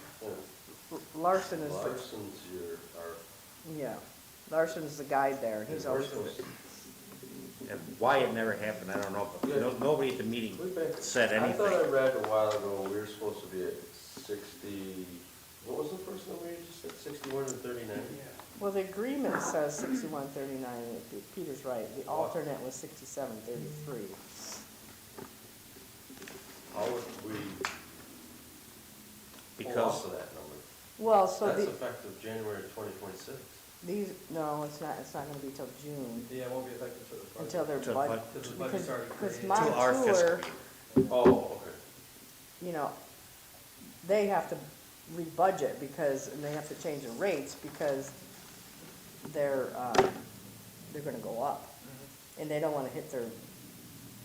Larson is, Larson's yeah, Larson's the guide there, and he's always, And why it never happened, I don't know, but nobody at the meeting said I thought I anything. read a while ago, we were supposed to be at 60, what was the first number you just said, 61 and 39? Well, the agreement says 6139, Peter's right, the alternate was 6733. How would we pull Because off of that number? Well, so That's the, effective January 2026. these, no, it's not gonna be till June, Yeah, it won't be effective for the budget. until their Till budget. Because the budget's already Because created. to our fiscal Montour, year. Oh, okay. you know, they have to re-budget because, and they have to change the rates because they're gonna go up. Mhm. And they don't wanna hit their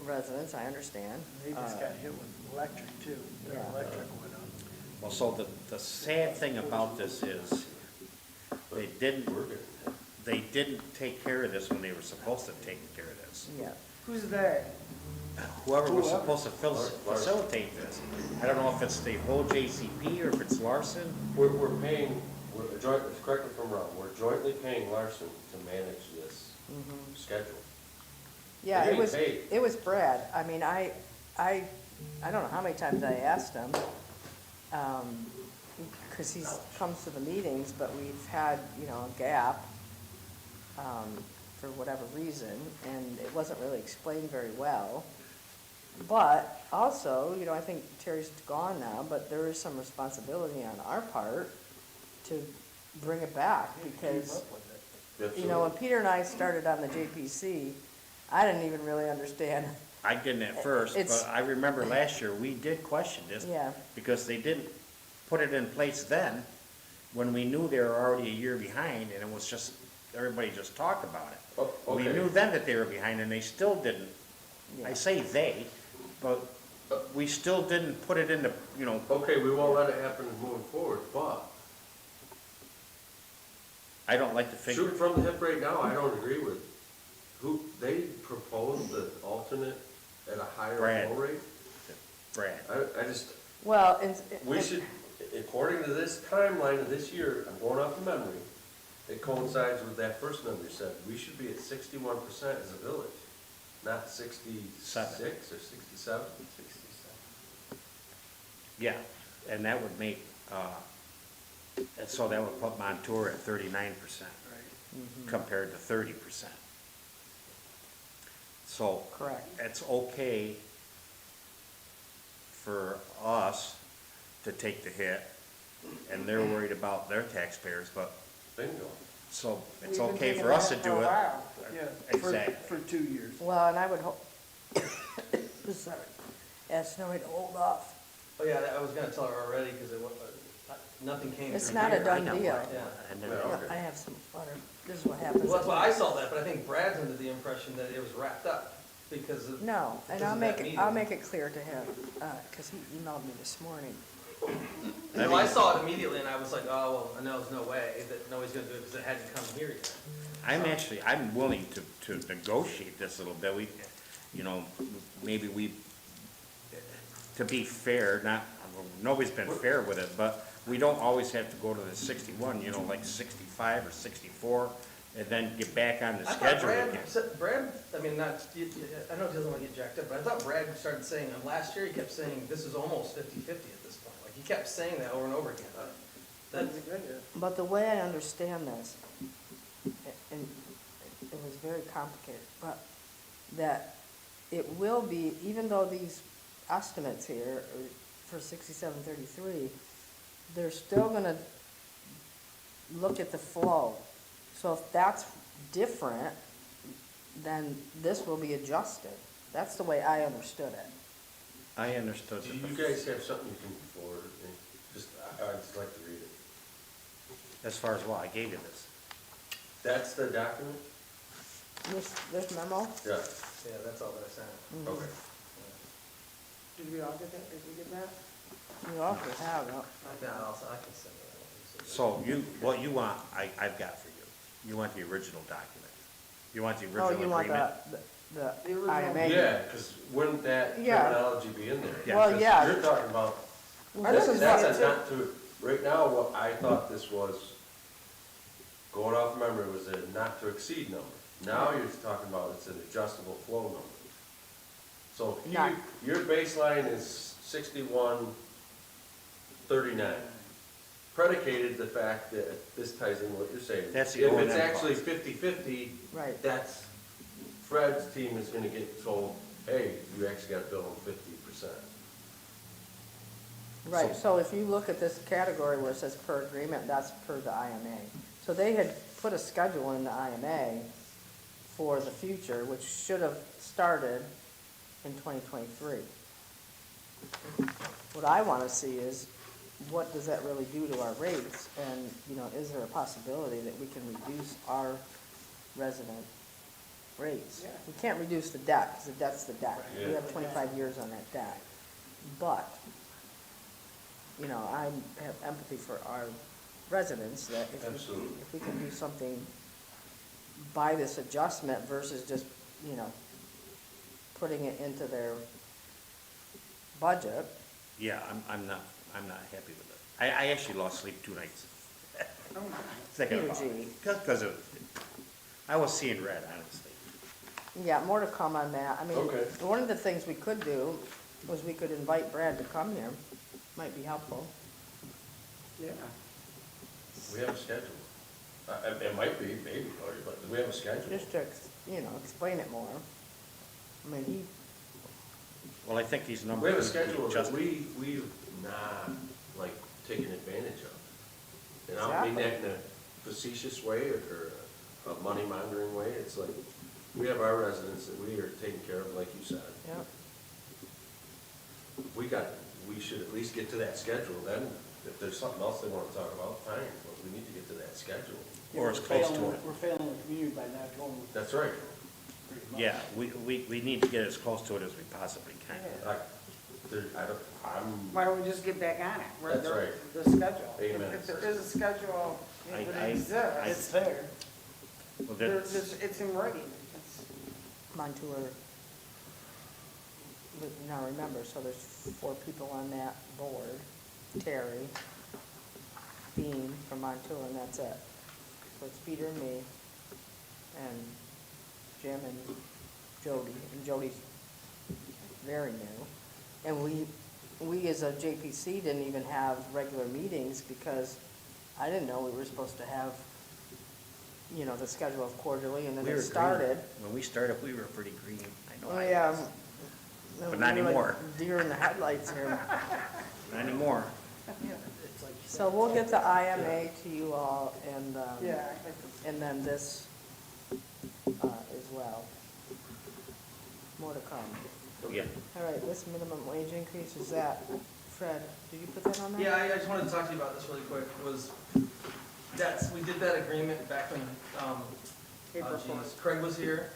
residents, I understand. They just got hit with electric too, their Yeah. electric went up. Well, so the sad thing about this is, they didn't, We're getting that. they didn't take care of this when they were supposed to take care of this. Yeah, Who's they? Whoever was Whoever. supposed to facilitate this, I don't know if it's the whole JCP or if it's Larson. We're paying, correct me if I'm wrong, we're jointly paying Larson to manage this schedule. yeah, They're it was, getting paid. it was Brad, I mean, I don't know how many times I asked him, because he comes to the meetings, but we've had, you know, a gap, for whatever reason, and it wasn't really explained very well. But also, you know, I think Terry's gone now, but there is some responsibility on our part to bring it back, because, you know, when Peter and I started on the JPC, I didn't even really understand, I didn't at first, It's- but I remember last year, we did question this. Yeah. Because they didn't put it in place then, when we knew they were already a year behind, and it was just, everybody just talked about it. Oh, We okay. knew then that they were behind, and they still didn't, I yeah. say they, but we still didn't put it into, you know, Okay, we won't let it happen moving forward, but I don't like to shooting figure. from the hip right now, I don't agree with, they proposed the alternate at a higher Brad. flow rate. Brad, I just, Well, we should, according to this timeline of this year, I'm going off of memory, it coincides with that first number you said, we should be at 61% as a village, not 66 or 67? yeah, and that would make, and so that would put Montour at 39%. Compared to 30%. So. Correct. It's okay for us to take the hit, and they're worried about their taxpayers, but, Bingo. so it's We've been okay thinking for us to about it do for a it. while. Yeah, Exactly. for 2 years. well, and I would hope, sorry, ask Snowy to hold off. Oh, yeah, I was gonna tell her already, because nothing came through. It's not a here. done I got deal. one. Yeah. I never- Yeah. Okay. I have some butter, this is what happens. Well, that's why I saw that, but I think Brad's under the impression that it was wrapped up because of. No, and because I'll of make that it, I'll meeting. make it clear to him, because he emailed me this morning. Well, I saw it immediately and I was like, oh, well, I know there's no way that nobody's gonna do it because it hadn't come here yet. I'm willing to negotiate this a little bit, we, you know, maybe we, to be fair, not, nobody's been fair with it, but we don't always have to go to the 61, you know, like 65 or 64, and then get back on the I thought schedule again. Brad, I mean, not, I know he doesn't want to get jacked up, but I thought Brad started saying, and last year he kept saying, this is almost 50-50 at this point. Like, he kept saying that over and over again. That's, But the way I understand this, and it was very complicated, but that it will be, even though these estimates here are for 6733, they're still gonna look at the flow. So if that's different, then this will be adjusted. That's the way I understood it. I understood. Do you guys have something you can forward me? I'd just like to read it. As far as what, I gave you this. That's the document? This memo, Yeah, yeah, that's all that I sent. okay. Did we all get that, did we get that? you also have it. I can send it. So you, what you want, I've got for you. You want the original document. You want the Oh, original you want agreement? the The original. IMA? Yeah, because wouldn't that Yeah. terminology be in there? Yeah. Well, 'Cause yeah. You're talking about, Well, this is that's what, a not to, right now, what I thought this was, going off memory, was a not to exceed number. Now you're talking about it's an adjustable flow number. So Not- your baseline is 6139. predicated the fact that this ties in what you're saying. That's the If O&M it's actually cost. 50/50, Right. that's, Fred's team is gonna get told, hey, you actually gotta bill them 50%. Right, so if you look at this category where it says per agreement, that's per the IMA. So they had put a schedule in the IMA for the future, which should have started in 2023. What I want to see is, what does that really do to our rates? And, you know, is there a possibility that we can reduce our resident rates? We can't reduce the debt, because the debt's the debt. We Yeah. have 25 years on that debt. But, you know, I have empathy for our residents, that Absolutely. if we can do something by this adjustment versus just, you know, putting it into their budget. Yeah, I'm not happy with it. I actually lost sleep 2 nights. Thinking about Gee. it. Because of, I was seeing red, honestly. Yeah, more to come on that. I mean, Okay. one of the things we could do was we could invite Brad to come here. Might be helpful. Yeah. We have a schedule. It might be, maybe, but we have a schedule. Just to, you know, explain it more. I mean, Well, I think these We numbers. have a schedule that Just- we've not, like, taken advantage of. And I don't mean that in a facetious way or a money laundering way. It's like, we have our residents that we are taking care of, like you said. yeah, We should at least get to that schedule, then if there's something else they wanna talk about, fine, but we need to get to that schedule. Or as close to it. We're failing the community by not going with. That's right. pretty much. Yeah, we need to get as close to it as we possibly can. Why don't we just get back on it? Where That's right. The schedule. Amen. If there is a schedule, if it I- exists, It's there. Well, that's, it's in writing. It's- Montour. Now remember, so there's 4 people on that board. Terry, Bean from Montour, and that's it. So it's Peter and me, and Jim and Jody, and Jody's very new. And we as a JPC didn't even have regular meetings because I didn't know we were supposed to have, you know, the schedule of quarterly, and then we it were started. green. When we started, we were pretty green. I know. Oh, I yeah. was. No, But not we were like anymore. Deer in the headlights here. Not anymore. It's like. So we'll get the IMA to you all, and, Yeah. and then this, as well. More to come. Yeah. All right, this minimum wage increase, is that, Fred, did you put that on there? Yeah, I just wanted to talk to you about this really quick, we did that agreement back when, April Craig was here,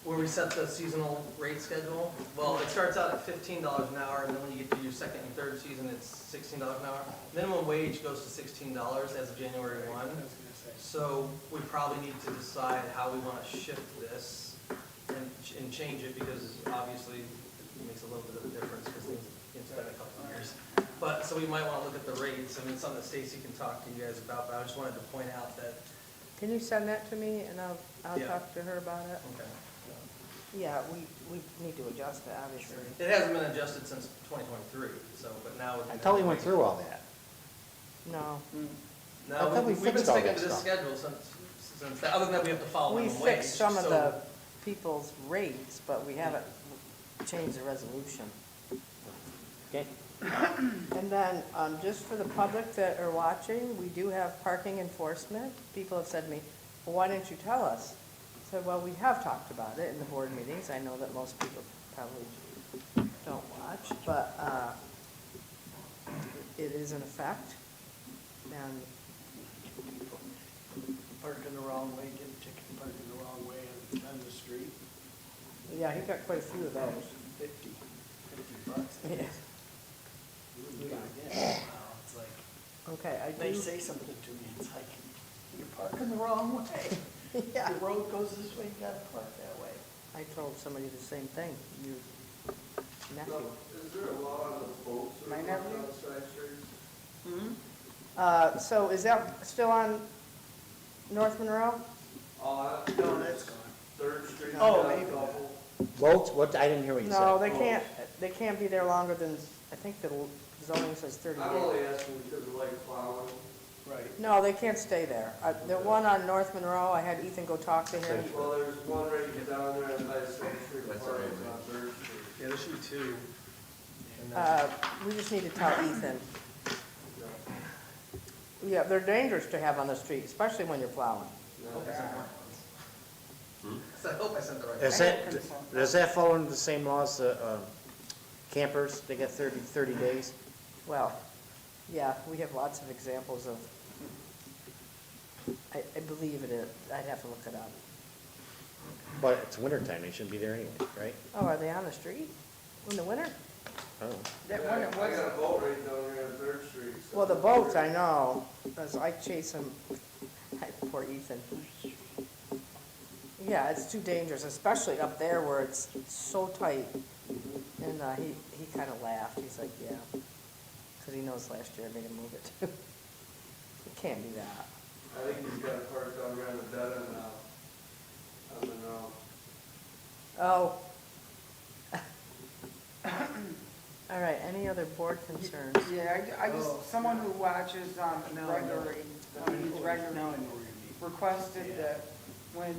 where we set the seasonal rate schedule. Well, it starts out at $15 an hour, and then when you get to your second and third season, it's $16 an hour. Minimum wage goes to $16 as of January 1. I was gonna say. So we probably need to decide how we want to shift this and change it, because obviously it makes a little bit of a difference because things it's been a couple of years. But, so we might want to look at the rates. I mean, something that Stacy can talk to you guys about, but I just wanted to point out that, Can you send that to me, and I'll Yeah. talk to her about it? okay. Yeah, we need to adjust it, obviously. It hasn't been adjusted since 2023, so, but now. I thought we went through all that. No, I No, thought we we've been fixed all sticking that to this stuff. schedule since, other than that, we have to follow we minimum wage. fixed some of so- the people's rates, but we haven't changed the resolution. Okay? And then, just for the public that are watching, we do have parking enforcement. People have said to me, well, why didn't you tell us? I said, well, we have talked about it in the board meetings. I know that most people probably don't watch, but, it is in effect. And, Parking the wrong way, get a ticket, parking the wrong way on the street, yeah, he got quite a few of those. $50. Yeah. Yeah, wow, it's like, Okay, I they do, say something to me, it's like, you're parking the wrong way. yeah. The road goes this way, you gotta park that way. I told somebody the same thing, your Now, nephew. is there a law on the boats that My are going nephew? on side streets? So is that still on North Monroe? No, that's gone. Third Street. Oh, got a maybe. couple. Boats, what, I didn't hear what you said. No, they can't be there longer than, I think the zoning says 30 I'm days. only asking because of like plowing. Right. No, they can't stay there. The one on North Monroe, I had Ethan go talk to him. Well, there's one right down there by the Center Street That's Apartments all right, on Third Street. Yeah, there should be two. And then- We just need to tell Ethan. Yeah, they're dangerous to have on the street, especially when you're plowing. I hope I sent the right ones. So I hope I sent the right Does ones. does that fall under the same laws, campers, they get 30 days? Well, yeah, we have lots of examples of, I believe it is. I'd have to look it up. But it's wintertime, they shouldn't be there anyway, right? Oh, are they on the street in the winter? Oh. That Yeah, one, I it got was, a boat right down there on Third Street. so- Well, the boats, I know, 'cause I chase them, poor Ethan. Yeah, it's too dangerous, especially up there where it's so tight. And he kind of laughed, he's like, yeah, because he knows last year I made him move it. It can't be that. I think he's got a park down there on the dead end now. I don't know. Oh. All right, any other board concerns? yeah, I just, someone who watches, Now I know. regularly, he's regularly Now I know where you mean. requested that when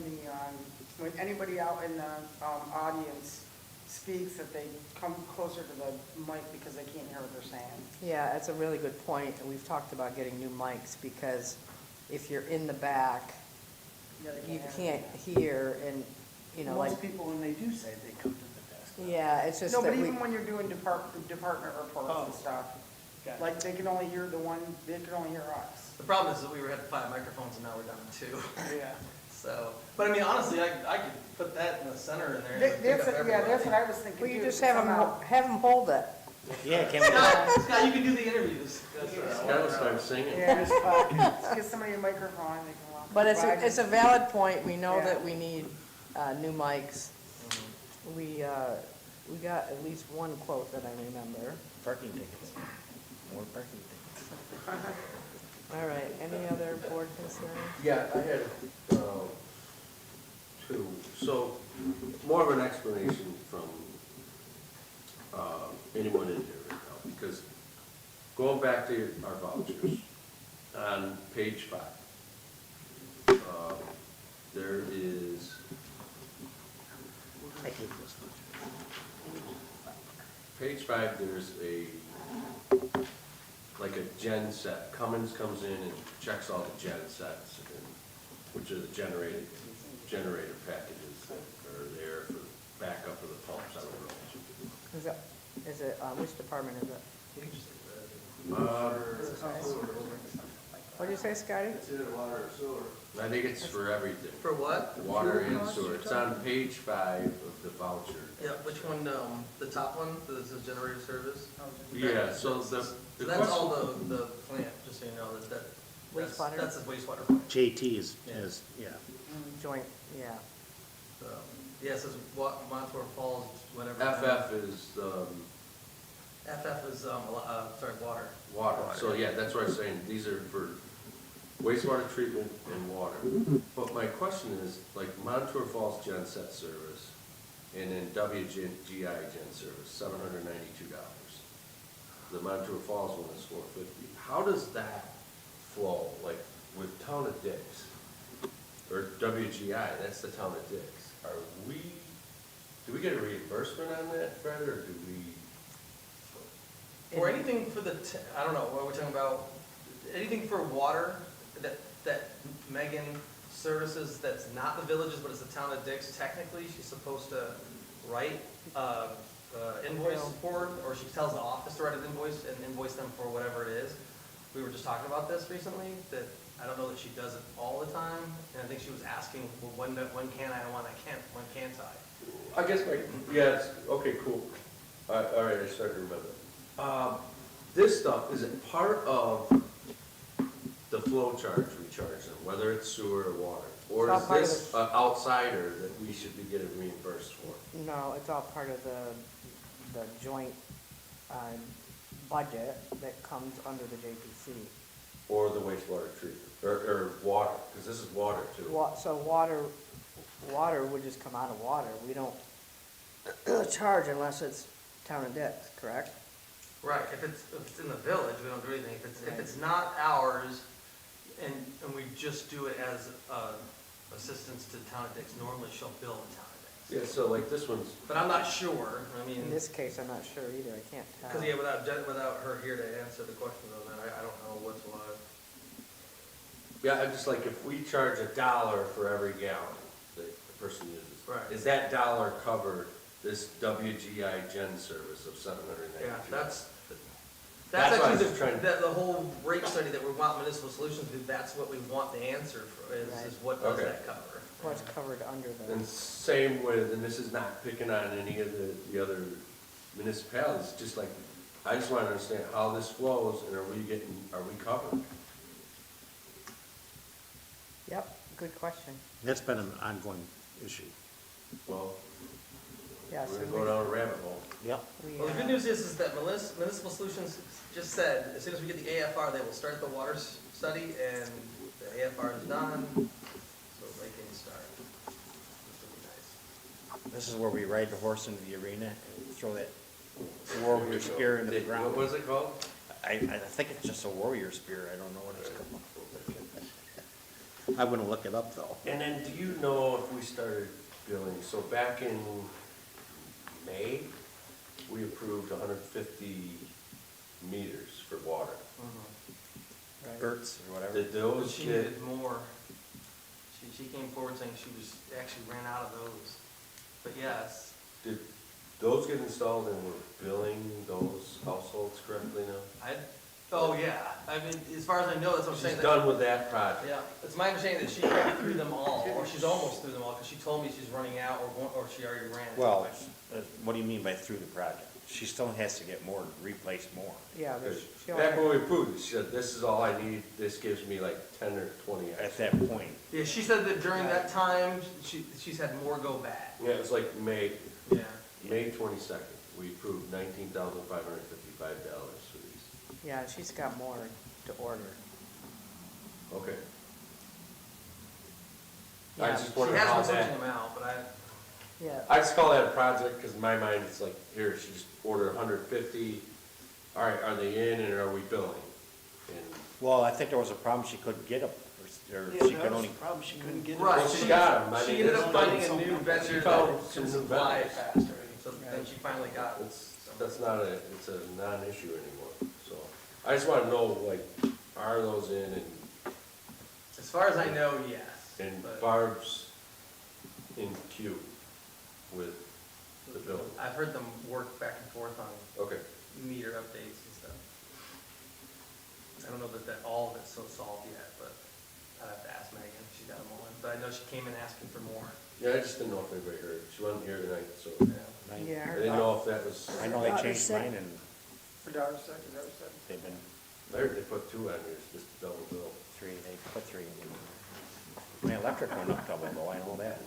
anybody out in the, audience speaks, that they come closer to the mic because they can't hear what they're saying. Yeah, that's a really good point, and we've talked about getting new mics, because if you're in the back, Yeah, they you have- can't hear, and, you know, like, Most people, when they do say, they come to the desk. yeah, it's just No, that but we, even when you're doing department reports and Oh. stuff, Got it. like, they can only hear they can only hear us. The problem is that we were at 5 microphones and now we're down to 2. Yeah. So, but I mean, honestly, I could put that in the center in there. and it would pick That's, up yeah, everybody. that's what I was thinking well, you too, just have somehow. them hold it. Yeah, can we, Scott, you can do the interviews. Scott will start singing. Yeah, just get somebody a microphone, they can walk. But by. it's a valid point, we know Yeah. that we need, new mics. We got at least one quote that I remember. parking tickets, more parking tickets. All right, any other board concerns? Yeah, I had, two. So, more of an explanation from, anyone in here right now, because going back to our vouchers, on page 5, there is, I hate this one. page 5, there's like a gen set. Cummins comes in and checks all the gen sets, which are the generator packages that are there for backup of the pumps on the roads. Is it, which department is it? What'd you say, Scotty? It's either water or sewer. I think it's for everything, For what? water and sewer. It's on page 5 of the voucher. Yeah, which one, the top one, the generator service? Yeah, so the So that's all question, the plant, just so you know, that's, Wastewater? that's the wastewater plant. JT is, yeah. Joint, yeah. So, yeah, it says Montour Falls, whatever. FF is, FF is, sorry, water. water. So yeah, that's what I'm saying. These are for wastewater treatment and water. But my question is, like Montour Falls Gen Set service and then WGI Gen service, $792. The Montour Falls one is $450. How does that flow, like with Town of Dix? Or WGI, that's the Town of Dix. Do we get a reimbursement on that, Fred, or do we? Or anything for I don't know, what we're talking about, anything for water that Megan services that's not the villages, but it's the Town of Dix, technically, she's supposed to write invoice for, or she tells the office to write an invoice and invoice them for whatever it is. We were just talking about this recently, that I don't know that she does it all the time, and I think she was asking, well, when can I, when can't I? I guess okay, cool. All right, I started to remember. This stuff, is it part of the flow charge we charge them, whether it's sewer or water? Or It's all part of is this an outsider that we should be getting reimbursed for? No, it's all part of the joint, budget that comes under the JPC. Or the wastewater treatment, or water, because this is water too. So water would just come out of water. We don't charge unless it's Town of Dix, correct? Right, if it's in the village, we don't do anything. If it's not ours, and we just do it as, assistance to town of Dix, normally she'll bill the town of Dix. Yeah, so like this one's, But I'm not sure, I mean, In this case, I'm not sure either, I can't tell. because, yeah, without her here to answer the questions on that, I don't know what's what. yeah, I'm just like, if we charge $1 for every gallon that the person uses. Right. Is that dollar covered this WGI gen service of $792? Yeah, that's That's why I was actually trying- the whole rate study that we want municipal solutions to do, that's what we want the answer for, is what does Okay. that cover? What's covered under And the, same with, and this is not picking on any of the other municipalities, just like, I just want to understand how this flows, and are we covered? yep, good question. That's been an ongoing issue. Well, Yes. we're gonna go down a rabbit hole. Yep. Well, the good news is that municipal solutions just said, as soon as we get the AFR, they will start the water study, and the AFR is done, so they can start. Which will be nice. This is where we ride the horse into the arena and throw that warrior spear into the ground. What was it called? I think it's just a warrior spear, I don't know what it's called. I wouldn't look it up though. And then, do you know if we started billing, so back in May, we approved 150 meters for water. Right. Berts or whatever. Did But those she get, needed more. She came forward saying she actually ran out of those. But yes, did those get installed and we're billing those households correctly now? oh yeah, I mean, as far as I know, that's what I'm saying. She's done with that project. Yeah, it's my understanding that she got through them all, or she's almost through them all, because she told me she's running out, or she already ran. Well, what do you mean by through the project? She still has to get more, replace more. Yeah, there's, she Back only, when we approved it, she said, this is all I need, this gives me like 10 or 20 At extra. that point, Yeah, she said that during that time, she's had more go bad. Yeah, it was like May Yeah. 22nd, we approved $19,555 for these. yeah, she's got more to order. Okay. I Yeah, just She wonder has how been switching that, them out, but Yeah, I just call that a project, because in my mind, it's like, here, she just ordered 150, all right, are they in and are we billing? And, well, I think there was a problem, she couldn't get them, or she could only, Problem, she couldn't get it. Right. well, she got them, I she mean, ended it's up finding a done. new vendor She that found could some new supply it vendors. faster, so then she finally got it. That's not a, it's a non-issue anymore, so. I just want to know, like, are those in As far as I know, yes. and but Barb's in queue with the bill? I've heard them work back and forth on Okay, meter updates and stuff. I don't know that all of it's so solved yet, but I'd have to ask Megan, she got them all in. But I know she came in asking for more. yeah, I just didn't know if anybody heard, she wasn't here tonight, so Yeah. yeah. I her didn't know if that was, I know they Daughter's changed sick. mine and For daughter's sake, is that what you said? they've been I heard they put 2 on here, it's just double bill. three, they put three in. My electric went up double though, I know that.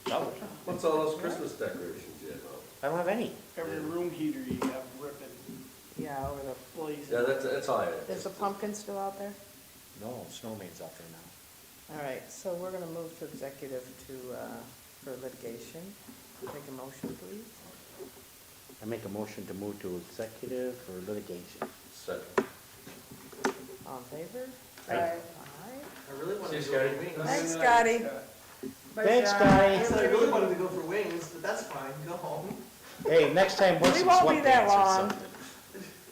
Double. What's all those Christmas decorations yet, I don't have any. Every room heater you have ripping, Yeah, over the, blazing. Yeah, that's all I had. is the pumpkin still out there? No, snowman's out there now. All right, so we're gonna move to executive for litigation. Take a motion, please. I make a motion to move to executive for litigation. Second. All in favor? Aye. Aye. I really wanted See to you, go for Scotty. wings. Thanks, Scotty. Thanks, guys. I really wanted to go for wings, but that's fine, go home. Hey, next time wear We some won't be that sweatpants or long. something.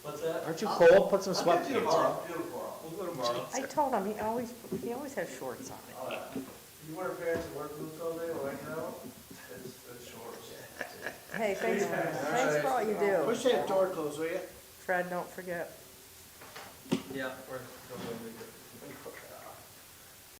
What's that? Aren't you cold? Put some I'll get you sweatpants on. tomorrow. We'll go tomorrow. I told him, he always has shorts on. You wear pants and work boots all day while hanging out? It's shorts. Hey, thanks for all you do. Push that door closed, will you? Fred, don't forget. Yeah, we're going to